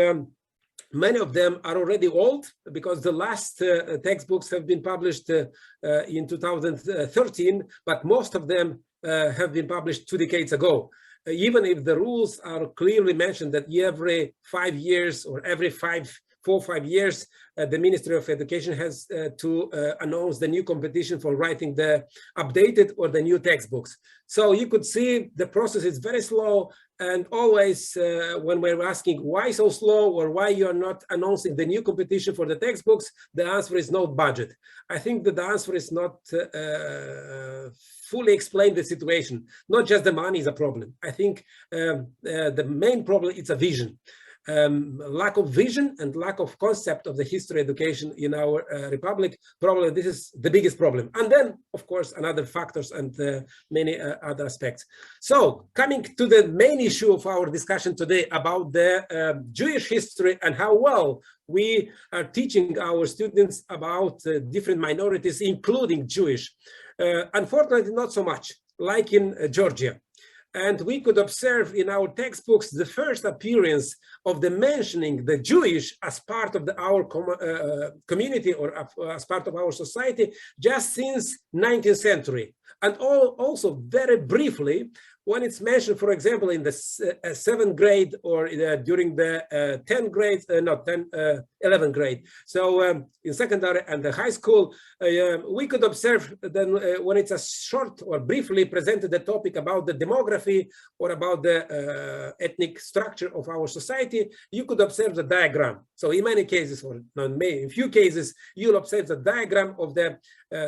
Speaker 1: many of them are already old because the last textbooks have been published in 2013, but most of them have been published 2 decades ago. Even if the rules are clearly mentioned that every 5 years or every 4 or 5 years, the Ministry of Education has to announce the new competition for writing the updated or the new textbooks. So you could see the process is very slow, and always when we're asking why so slow or why you're not announcing the new competition for the textbooks, the answer is no budget. I think that the answer is not fully explain the situation. Not just the money is a problem. I think the main problem is a vision. Lack of vision and lack of concept of the history education in our republic. Probably this is the biggest problem. And then, of course, another factors and many other aspects. So coming to the main issue of our discussion today about the Jewish history and how well we are teaching our students about different minorities, including Jewish. Unfortunately, not so much, like in Georgia. And we could observe in our textbooks the first appearance of the mentioning the Jewish as part of our community or as part of our society just since 19th century. And also very briefly, when it's mentioned, for example, in the 7th grade or during the 10th grade, 11th grade. So in secondary and the high school, we could observe then when it's a short or briefly presented the topic about the demography or about the ethnic structure of our society, you could observe the diagram. So in many cases, or not many, in few cases, you'll observe the diagram of the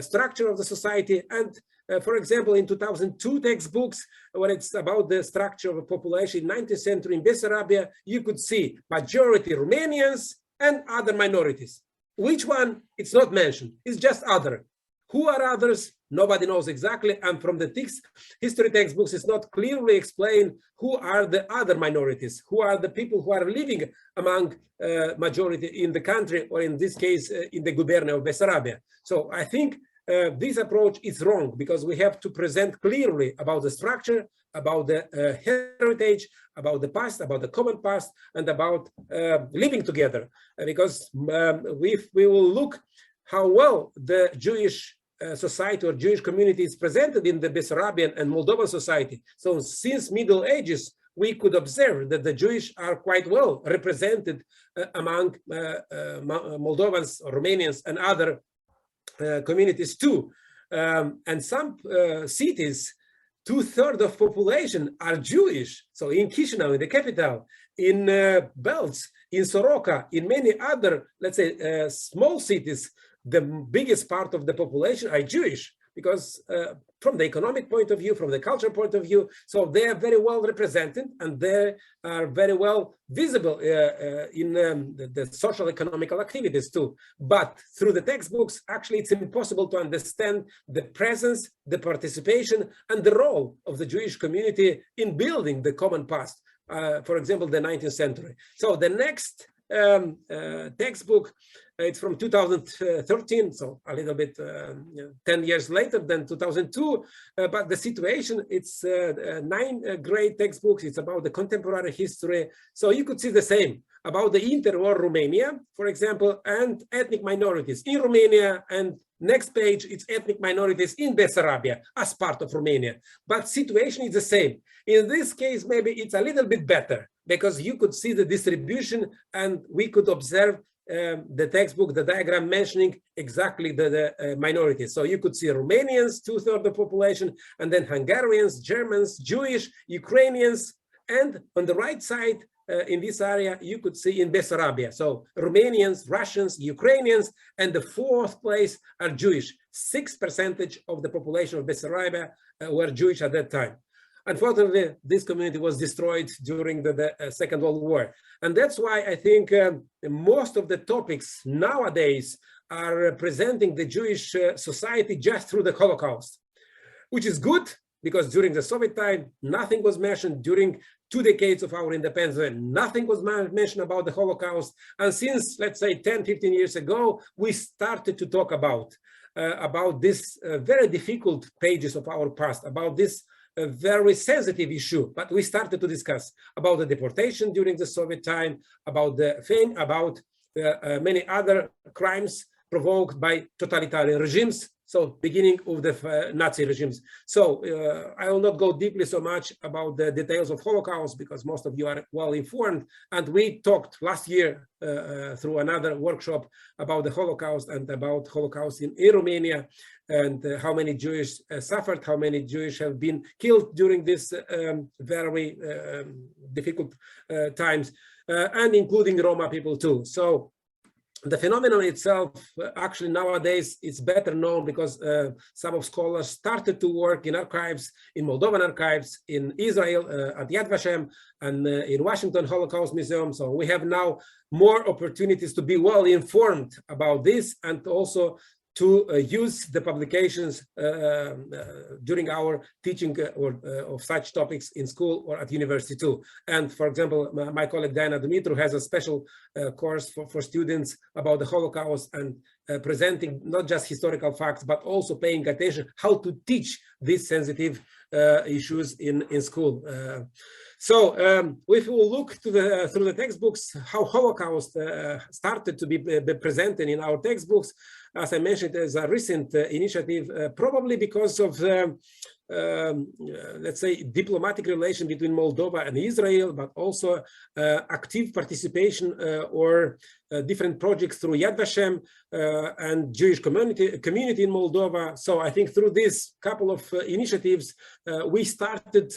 Speaker 1: structure of the society. And for example, in 2002 textbooks, when it's about the structure of a population in 19th century in Bessarabia, you could see majority Romanians and other minorities. Which one? It's not mentioned. It's just other. Who are others? Nobody knows exactly. And from the history textbooks, it's not clearly explained who are the other minorities, who are the people who are living among majority in the country, or in this case, in the gubernia of Bessarabia. So I think this approach is wrong, because we have to present clearly about the structure, about the heritage, about the past, about the common past, and about living together. Because if we will look how well the Jewish society or Jewish community is presented in the Bessarabian and Moldovan society. So since Middle Ages, we could observe that the Jewish are quite well represented among Moldovans, Romanians, and other communities too. And some cities 2/3 of population are Jewish. So in Chisinau, in the capital, in Belz, in Soroka, in many other, let's say, small cities, the biggest part of the population are Jewish, because from the economic point of view, from the cultural point of view, so they are very well represented and they are very well visible in the social economical activities too. But through the textbooks, actually, it's impossible to understand the presence, the participation, and the role of the Jewish community in building the common past. For example, the 19th century. So the next textbook, it's from 2013, so a little bit 10 years later than 2002, but the situation, it's 9 grade textbooks. It's about the contemporary history. So you could see the same about the interwar Romania, for example, and ethnic minorities in Romania, and next page, it's ethnic minorities in Bessarabia as part of Romania. But situation is the same. In this case, maybe it's a little bit better, because you could see the distribution and we could observe the textbook, the diagram mentioning exactly the minorities. So you could see Romanians, 2/3 of the population, and then Hungarians, Germans, Jewish, Ukrainians, and on the right side, in this area, you could see in Bessarabia. So Romanians, Russians, Ukrainians, and the 4th place are Jewish. 6% of the population of Bessarabia were Jewish at that time. Unfortunately, this community was destroyed during the Second World War. And that's why I think most of the topics nowadays are presenting the Jewish society just through the Holocaust, which is good, because during the Soviet time, nothing was mentioned. During 2 decades of our independence, nothing was mentioned about the Holocaust. And since, let's say, 10, 15 years ago, we started to talk about this very difficult pages of our past, about this a very sensitive issue, but we started to discuss about the deportation during the Soviet time, about the fame, about many other crimes provoked by totalitarian regimes, so beginning of the Nazi regimes. So I will not go deeply so much about the details of Holocaust, because most of you are well informed, and we talked last year through another workshop about the Holocaust and about Holocaust in Romania, and how many Jewish suffered, how many Jewish have been killed during this very difficult times, and including Roma people too. So the phenomenon itself, actually nowadays, it's better known because some of scholars started to work in archives, in Moldovan archives, in Israel, at Yad Vashem, and in Washington Holocaust Museum. So we have now more opportunities to be well informed about this, and also to use the publications during our teaching of such topics in school or at university too. And for example, my colleague Diana Dumitru has a special course for students about the Holocaust, and presenting not just historical facts, but also paying attention how to teach these sensitive issues in school. So if we look to through the textbooks, how Holocaust started to be presented in our textbooks, as I mentioned, as a recent initiative, probably because of the, let's say, diplomatic relation between Moldova and Israel, but also active participation or different projects through Yad Vashem and Jewish community in Moldova. So I think through this couple of initiatives, we started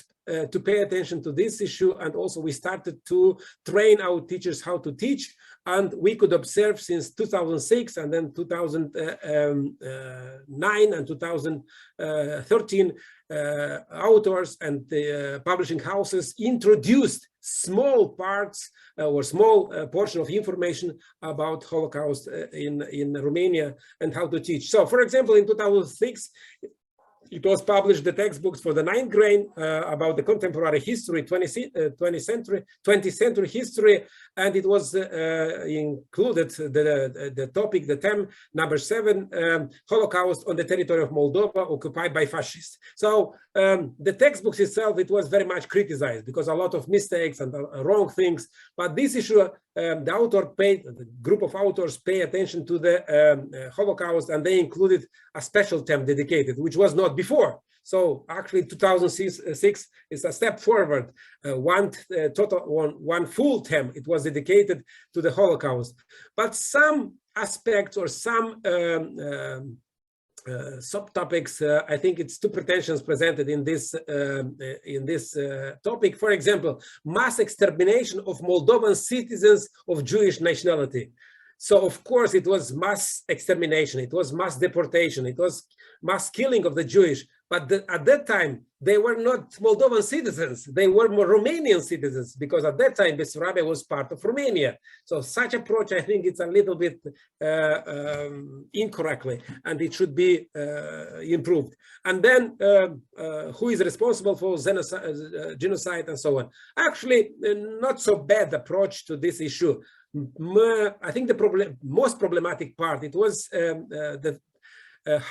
Speaker 1: to pay attention to this issue, and also we started to train our teachers how to teach. And we could observe since 2006 and then 2009 and 2013, authors and the publishing houses introduced small parts or small portion of information about Holocaust in Romania and how to teach. So, for example, in 2006, it was published the textbooks for the 9th grade about the contemporary history, 20th century history, and it was included the topic, the theme number 7, Holocaust on the territory of Moldova occupied by fascists. So the textbooks itself, it was very much criticized because a lot of mistakes and wrong things, but this issue, the group of authors pay attention to the Holocaust, and they included a special theme dedicated, which was not before. So actually 2006 is a step forward, one full theme, it was dedicated to the Holocaust. But some aspects or some subtopics. I think it's two pretensions presented in this topic. For example, mass extermination of Moldovan citizens of Jewish nationality. So of course it was mass extermination, it was mass deportation, it was mass killing of the Jewish. But at that time they were not Moldovan citizens; they were more Romanian citizens, because at that time Bessarabia was part of Romania. So such approach, I think, it's a little bit incorrectly, and it should be improved. And then who is responsible for genocide and so on? Actually, not so bad approach to this issue. I think the most problematic part, it was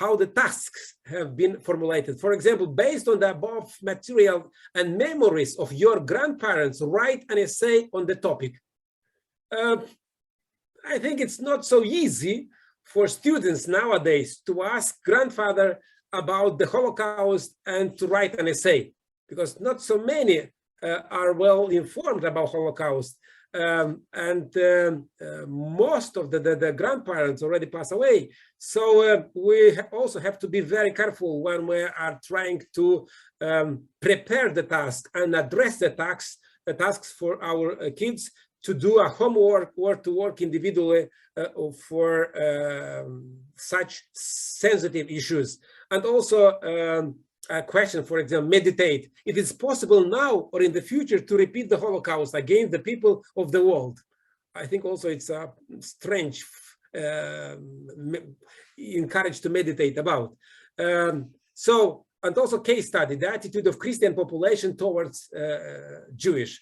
Speaker 1: how the tasks have been formulated. For example, based on the above material and memories of your grandparents, write an essay on the topic. I think it's not so easy for students nowadays to ask grandfather about the Holocaust and to write an essay, because not so many are well informed about Holocaust. Most of the grandparents already passed away. So we also have to be very careful when we are trying to prepare the task and address the tasks for our kids to do a homework or to work individually for such sensitive issues. And also a question, for example, meditate. It is possible now or in the future to repeat the Holocaust against the people of the world. I think also it's a strange encouraged to meditate about. So, and also case study, the attitude of Christian population towards Jewish.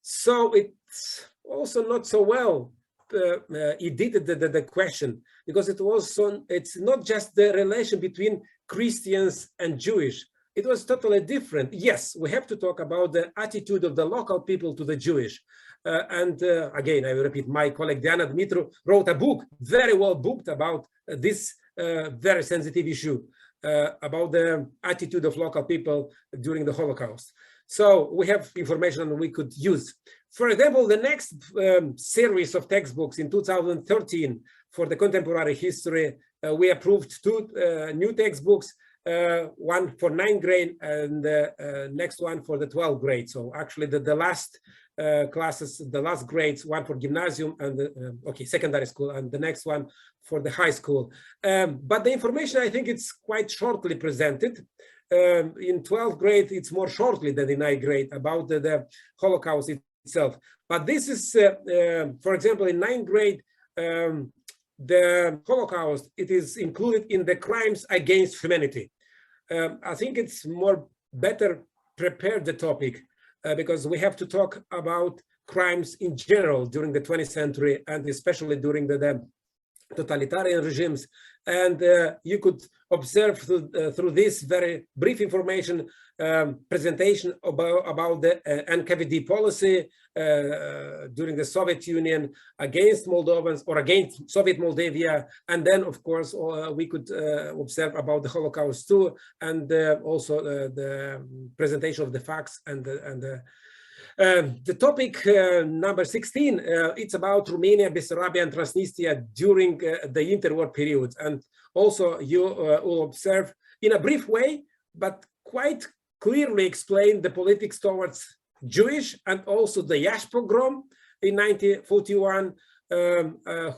Speaker 1: So it's also not so well edited the question, because it's not just the relation between Christians and Jewish. It was totally different. Yes, we have to talk about the attitude of the local people to the Jewish. Again, I will repeat, my colleague Diana Dumitru wrote a book, very well booked, about this very sensitive issue, about the attitude of local people during the Holocaust. So we have information we could use. For example, the next series of textbooks in 2013 for the contemporary history, we approved two new textbooks, one for 9th grade and the next one for the 12th grade. So actually the last classes, the last grades, one for gymnasium and secondary school, and the next one for the high school. But the information, I think, it's quite shortly presented. In 12th grade, it's more shortly than in 9th grade about the Holocaust itself. But this is, for example, in 9th grade, the Holocaust, it is included in the crimes against humanity. I think it's better prepared the topic because we have to talk about crimes in general during the 20th century, and especially during the totalitarian regimes. And you could observe through this very brief information presentation about the NKVD policy during the Soviet Union against Moldovans or against Soviet Moldavia. And then, of course, we could observe about the Holocaust too, and also the presentation of the facts and the topic number 16, it's about Romania, Bessarabia, and Transnistria during the interwar period. And also you will observe in a brief way, but quite clearly explain the politics towards Jewish, and also the Iași pogrom in 1941,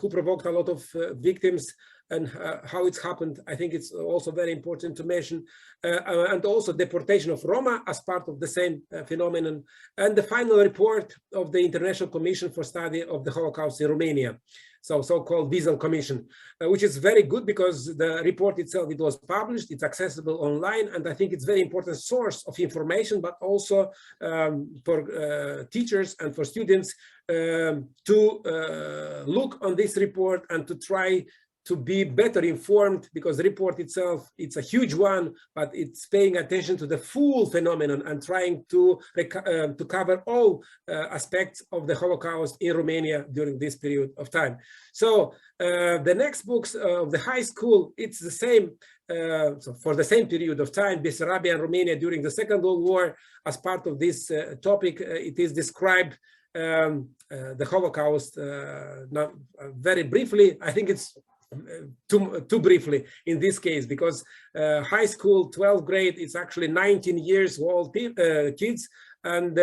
Speaker 1: who provoked a lot of victims, and how it's happened. I think it's also very important to mention, and also deportation of Roma as part of the same phenomenon, and the final report of the International Commission for Study of the Holocaust in Romania, so-called Wiesel Commission, which is very good because the report itself, it was published, it's accessible online, and I think it's very important source of information, but also for teachers and for students to look on this report and to try to be better informed, because the report itself, it's a huge one, but it's paying attention to the full phenomenon and trying to cover all aspects of the Holocaust in Romania during this period of time. So the next books of the high school, it's the same, so for the same period of time, Bessarabia and Romania during the Second World War. As part of this topic, it is described the Holocaust very briefly. I think it's too briefly in this case, because high school 12th grade is actually 19 years old kids, and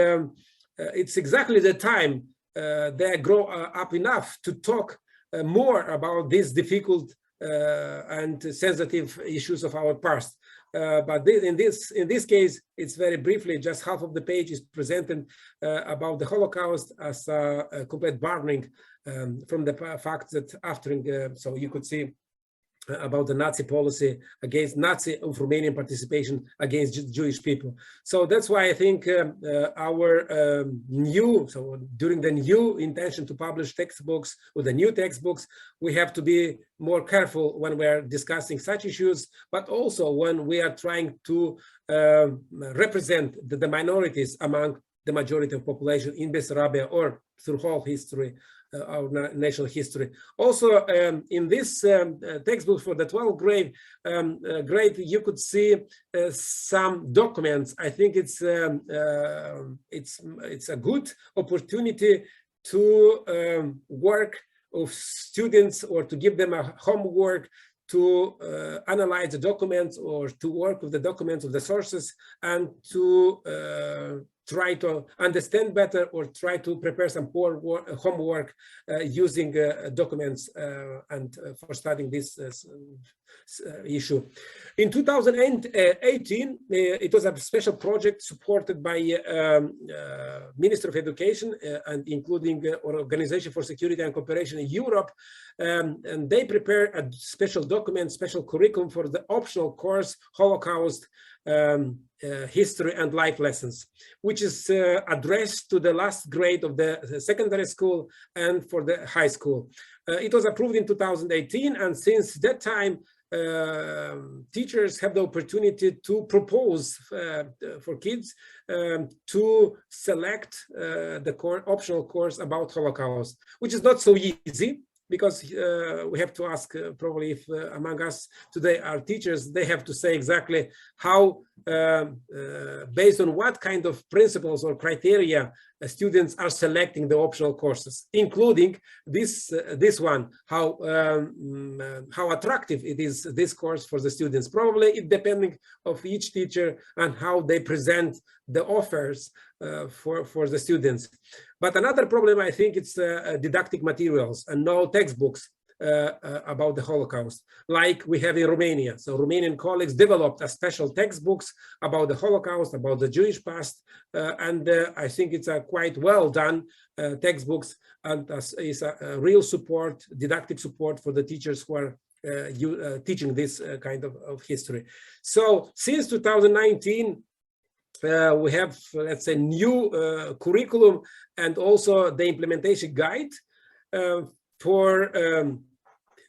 Speaker 1: it's exactly the time they grow up enough to talk more about these difficult and sensitive issues of our past. But in this case, it's very briefly, just half of the page is presented about the Holocaust as a complete burning from the fact that after, so you could see about the Nazi policy against Nazi of Romanian participation against Jewish people. So that's why I think our during the new intention to publish textbooks with the new textbooks, we have to be more careful when we are discussing such issues, but also when we are trying to represent the minorities among the majority of population in Bessarabia or through whole history, our national history. Also, in this textbook for the 12th grade, you could see some documents. I think it's a good opportunity to work of students, or to give them a homework to analyze the documents, or to work with the documents of the sources, and to try to understand better, or try to prepare some homework using documents and for studying this issue. In 2018, it was a special project supported by Ministry of Education and including Organization for Security and Cooperation in Europe, and they prepared a special document, special curriculum for the optional course Holocaust History and Life Lessons, which is addressed to the last grade of the secondary school and for the high school. It was approved in 2018, and since that time, teachers have the opportunity to propose for kids to select the optional course about Holocaust, which is not so easy, because we have to ask probably if among us today are teachers, they have to say exactly how, based on what kind of principles or criteria students are selecting the optional courses, including this one, how attractive it is, this course for the students. Probably it depending of each teacher and how they present the offers for the students. But another problem, I think, it's didactic materials and no textbooks about the Holocaust, like we have in Romania. So Romanian colleagues developed a special textbooks about the Holocaust, about the Jewish past, and I think it's a quite well done textbooks, and is a real support, didactic support for the teachers who are teaching this kind of history. So since 2019, we have, let's say, new curriculum and also the implementation guide for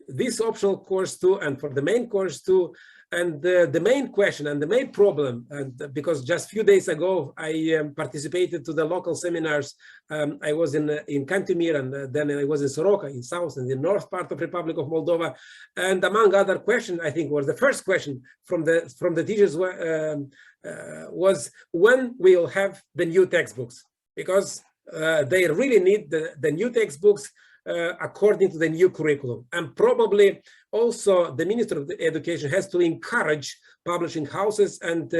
Speaker 1: this optional course too, and for the main course too. And the main question and the main problem, and because just a few days ago I participated to the local seminars, I was in Cantemir, and then I was in Soroca, in south and the north part of Republic of Moldova. And among other questions, I think was the first question from the teachers was when we will have the new textbooks, because they really need the new textbooks according to the new curriculum. And probably also the Minister of Education has to encourage publishing houses and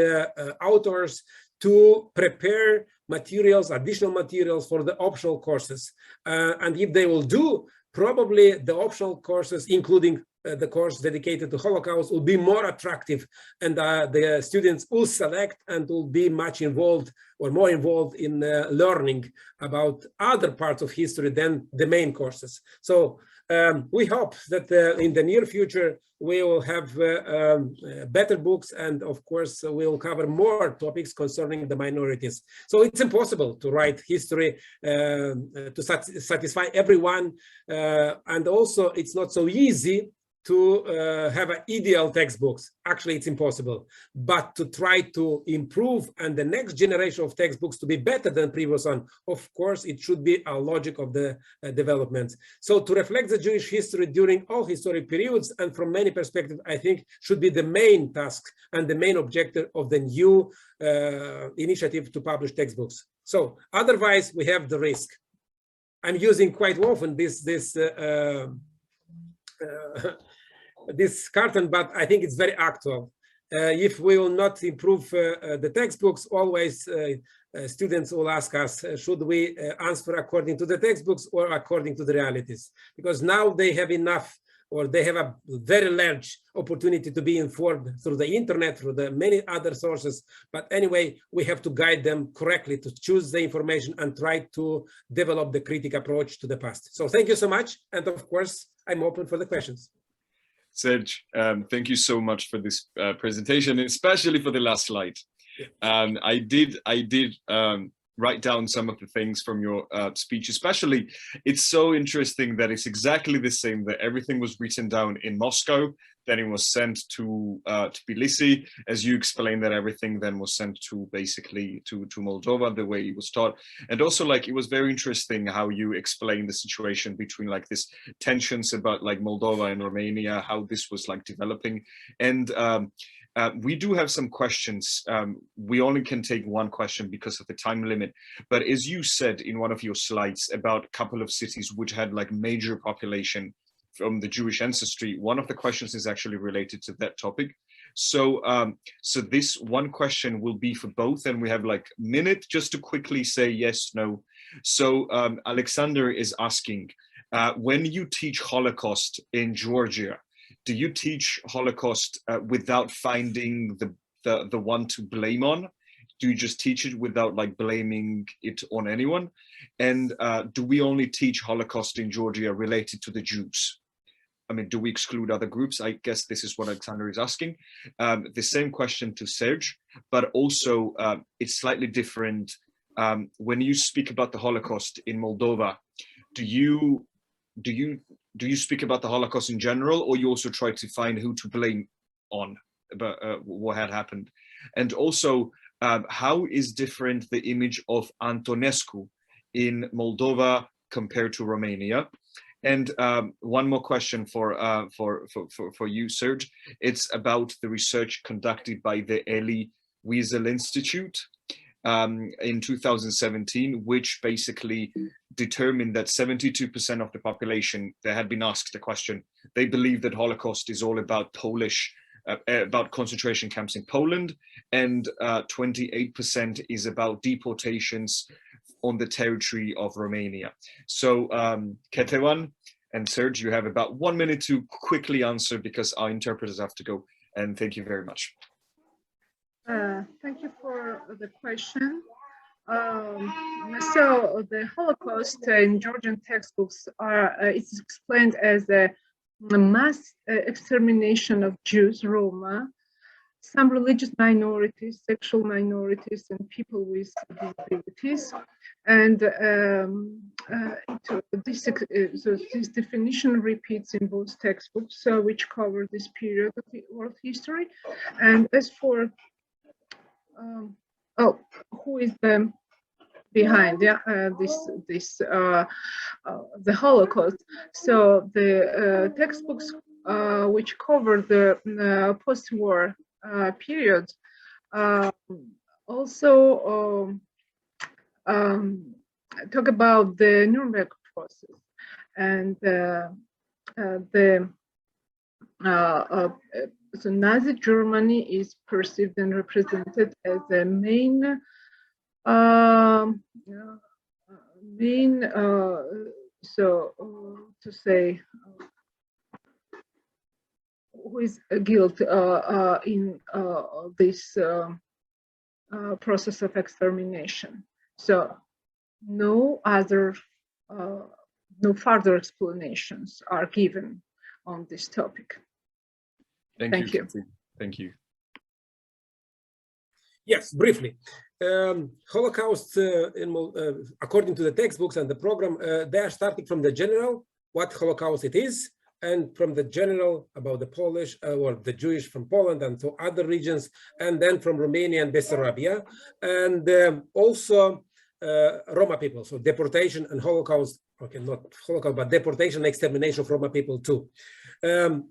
Speaker 1: authors to prepare materials, additional materials for the optional courses. And if they will do, probably the optional courses, including the course dedicated to Holocaust, will be more attractive, and the students will select and will be much involved or more involved in learning about other parts of history than the main courses. So we hope that in the near future we will have better books, and of course we will cover more topics concerning the minorities. So it's impossible to write history to satisfy everyone, and also it's not so easy to have ideal textbooks. Actually, it's impossible. But to try to improve and the next generation of textbooks to be better than previous one, of course, it should be a logic of the developments. So to reflect the Jewish history during all historic periods and from many perspectives, I think should be the main task and the main objective of the new initiative to publish textbooks. So otherwise, we have the risk. I'm using quite often this this curtain, but I think it's very actual. If we will not improve the textbooks, always students will ask us, should we answer according to the textbooks or according to the realities? Because now they have enough, or they have a very large opportunity to be informed through the internet, through the many other sources. But anyway, we have to guide them correctly to choose the information and try to develop the critical approach to the past. So thank you so much. And of course, I'm open for the questions.
Speaker 2: Serge, thank you so much for this presentation, especially for the last slide. I did write down some of the things from your speech. Especially, it's so interesting that it's exactly the same, that everything was written down in Moscow, then it was sent to Tbilisi, as you explained, that everything then was sent to basically to Moldova, the way it was taught. And also, like, it was very interesting how you explained the situation between like this tensions about like Moldova and Romania, how this was like developing. And we do have some questions. We only can take one question because of the time limit. But as you said in one of your slides about a couple of cities which had like major population from the Jewish ancestry, one of the questions is actually related to that topic. So, so this one question will be for both, and we have like a minute just to quickly say yes, no. So Alexander is asking, when you teach Holocaust in Georgia, do you teach Holocaust without finding the one to blame on? Do you just teach it without like blaming it on anyone? And do we only teach Holocaust in Georgia related to the Jews? I mean, do we exclude other groups? I guess this is what Alexander is asking. The same question to Serge, but also it's slightly different. When you speak about the Holocaust in Moldova, do you speak about the Holocaust in general, or you also try to find who to blame on about what had happened? And also, how is different the image of Antonescu in Moldova compared to Romania? And one more question for you, Serge. It's about the research conducted by the Elie Wiesel Institute in 2017, which basically determined that 72% of the population that had been asked the question, they believe that Holocaust is all about about concentration camps in Poland, and 28% is about deportations on the territory of Romania. So Keti and Serge, you have about 1 minute to quickly answer because our interpreters have to go. And thank you very much.
Speaker 3: Thank you for the question. So the Holocaust in Georgian textbooks it's explained as a mass extermination of Jews, Roma, some religious minorities, sexual minorities, and people with disabilities. And this definition repeats in both textbooks, which cover this period of the world history. And as for who is behind the Holocaust? So the textbooks which cover the post-war period also talk about the Nuremberg process, and so Nazi Germany is perceived and represented as the main to say who is guilty in this process of extermination. So no further explanations are given on this topic. Thank you.
Speaker 2: Thank you.
Speaker 1: Yes, briefly. Holocaust, according to the textbooks and the program, they are starting from the general, what Holocaust it is, and from the general about the Polish or the Jewish from Poland and to other regions, and then from Romania and Bessarabia, and also Roma people. So deportation and Holocaust, okay, not Holocaust, but deportation and extermination of Roma people too.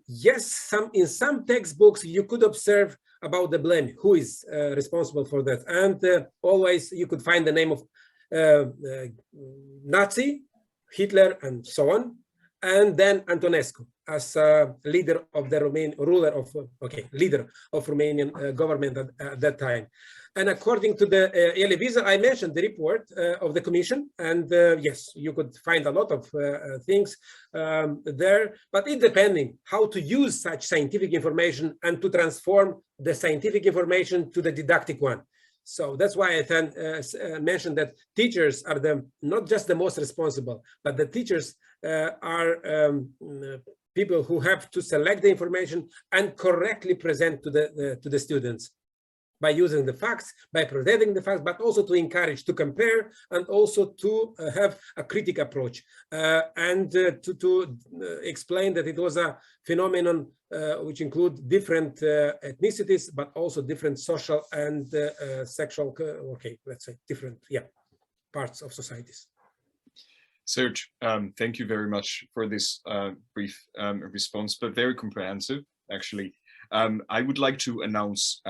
Speaker 1: Yes, in some textbooks you could observe about the blame, who is responsible for that, and always you could find the name of Nazi, Hitler, and so on. and then Antonescu as leader of the leader of Romanian government at that time. And according to the Elevisa, I mentioned the report of the commission, and yes, you could find a lot of things there, but it depending how to use such scientific information and to transform the scientific information to the didactic one. So that's why I then mentioned that teachers are not just the most responsible, but the teachers are people who have to select the information and correctly present to the students by using the facts, by presenting the facts, but also to encourage, to compare, and also to have a critical approach and to explain that it was a phenomenon which include different ethnicities, but also different social and sexual, let's say different, parts of societies.
Speaker 2: Serge, thank you very much for this brief response, but very comprehensive, actually. I would like to announce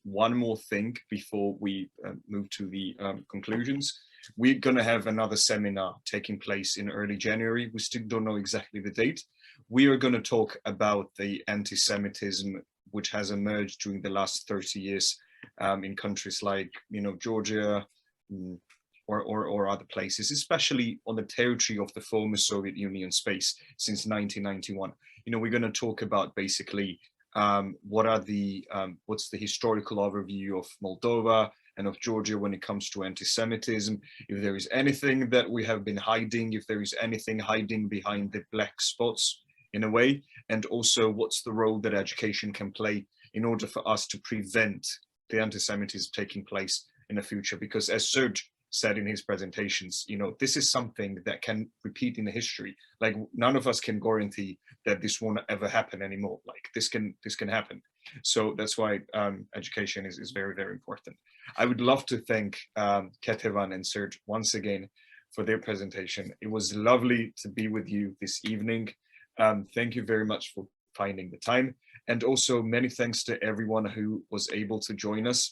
Speaker 2: one more thing before we move to the conclusions. We're going to have another seminar taking place in early January. We still don't know exactly the date. We are going to talk about the anti-Semitism which has emerged during the last 30 years in countries like, Georgia or other places, especially on the territory of the former Soviet Union space since 1991. We're going to talk about basically what's the historical overview of Moldova and of Georgia when it comes to anti-Semitism, if there is anything that we have been hiding, if there is anything hiding behind the black spots in a way, and also what's the role that education can play in order for us to prevent the anti-Semitism taking place in the future. Because as Serge said in his presentations, this is something that can repeat in the history. Like, none of us can guarantee that this won't ever happen anymore. Like, this can happen. So that's why education is very, very important. I would love to thank Ketevan and Serge once again for their presentation. It was lovely to be with you this evening. Thank you very much for finding the time. And also many thanks to everyone who was able to join us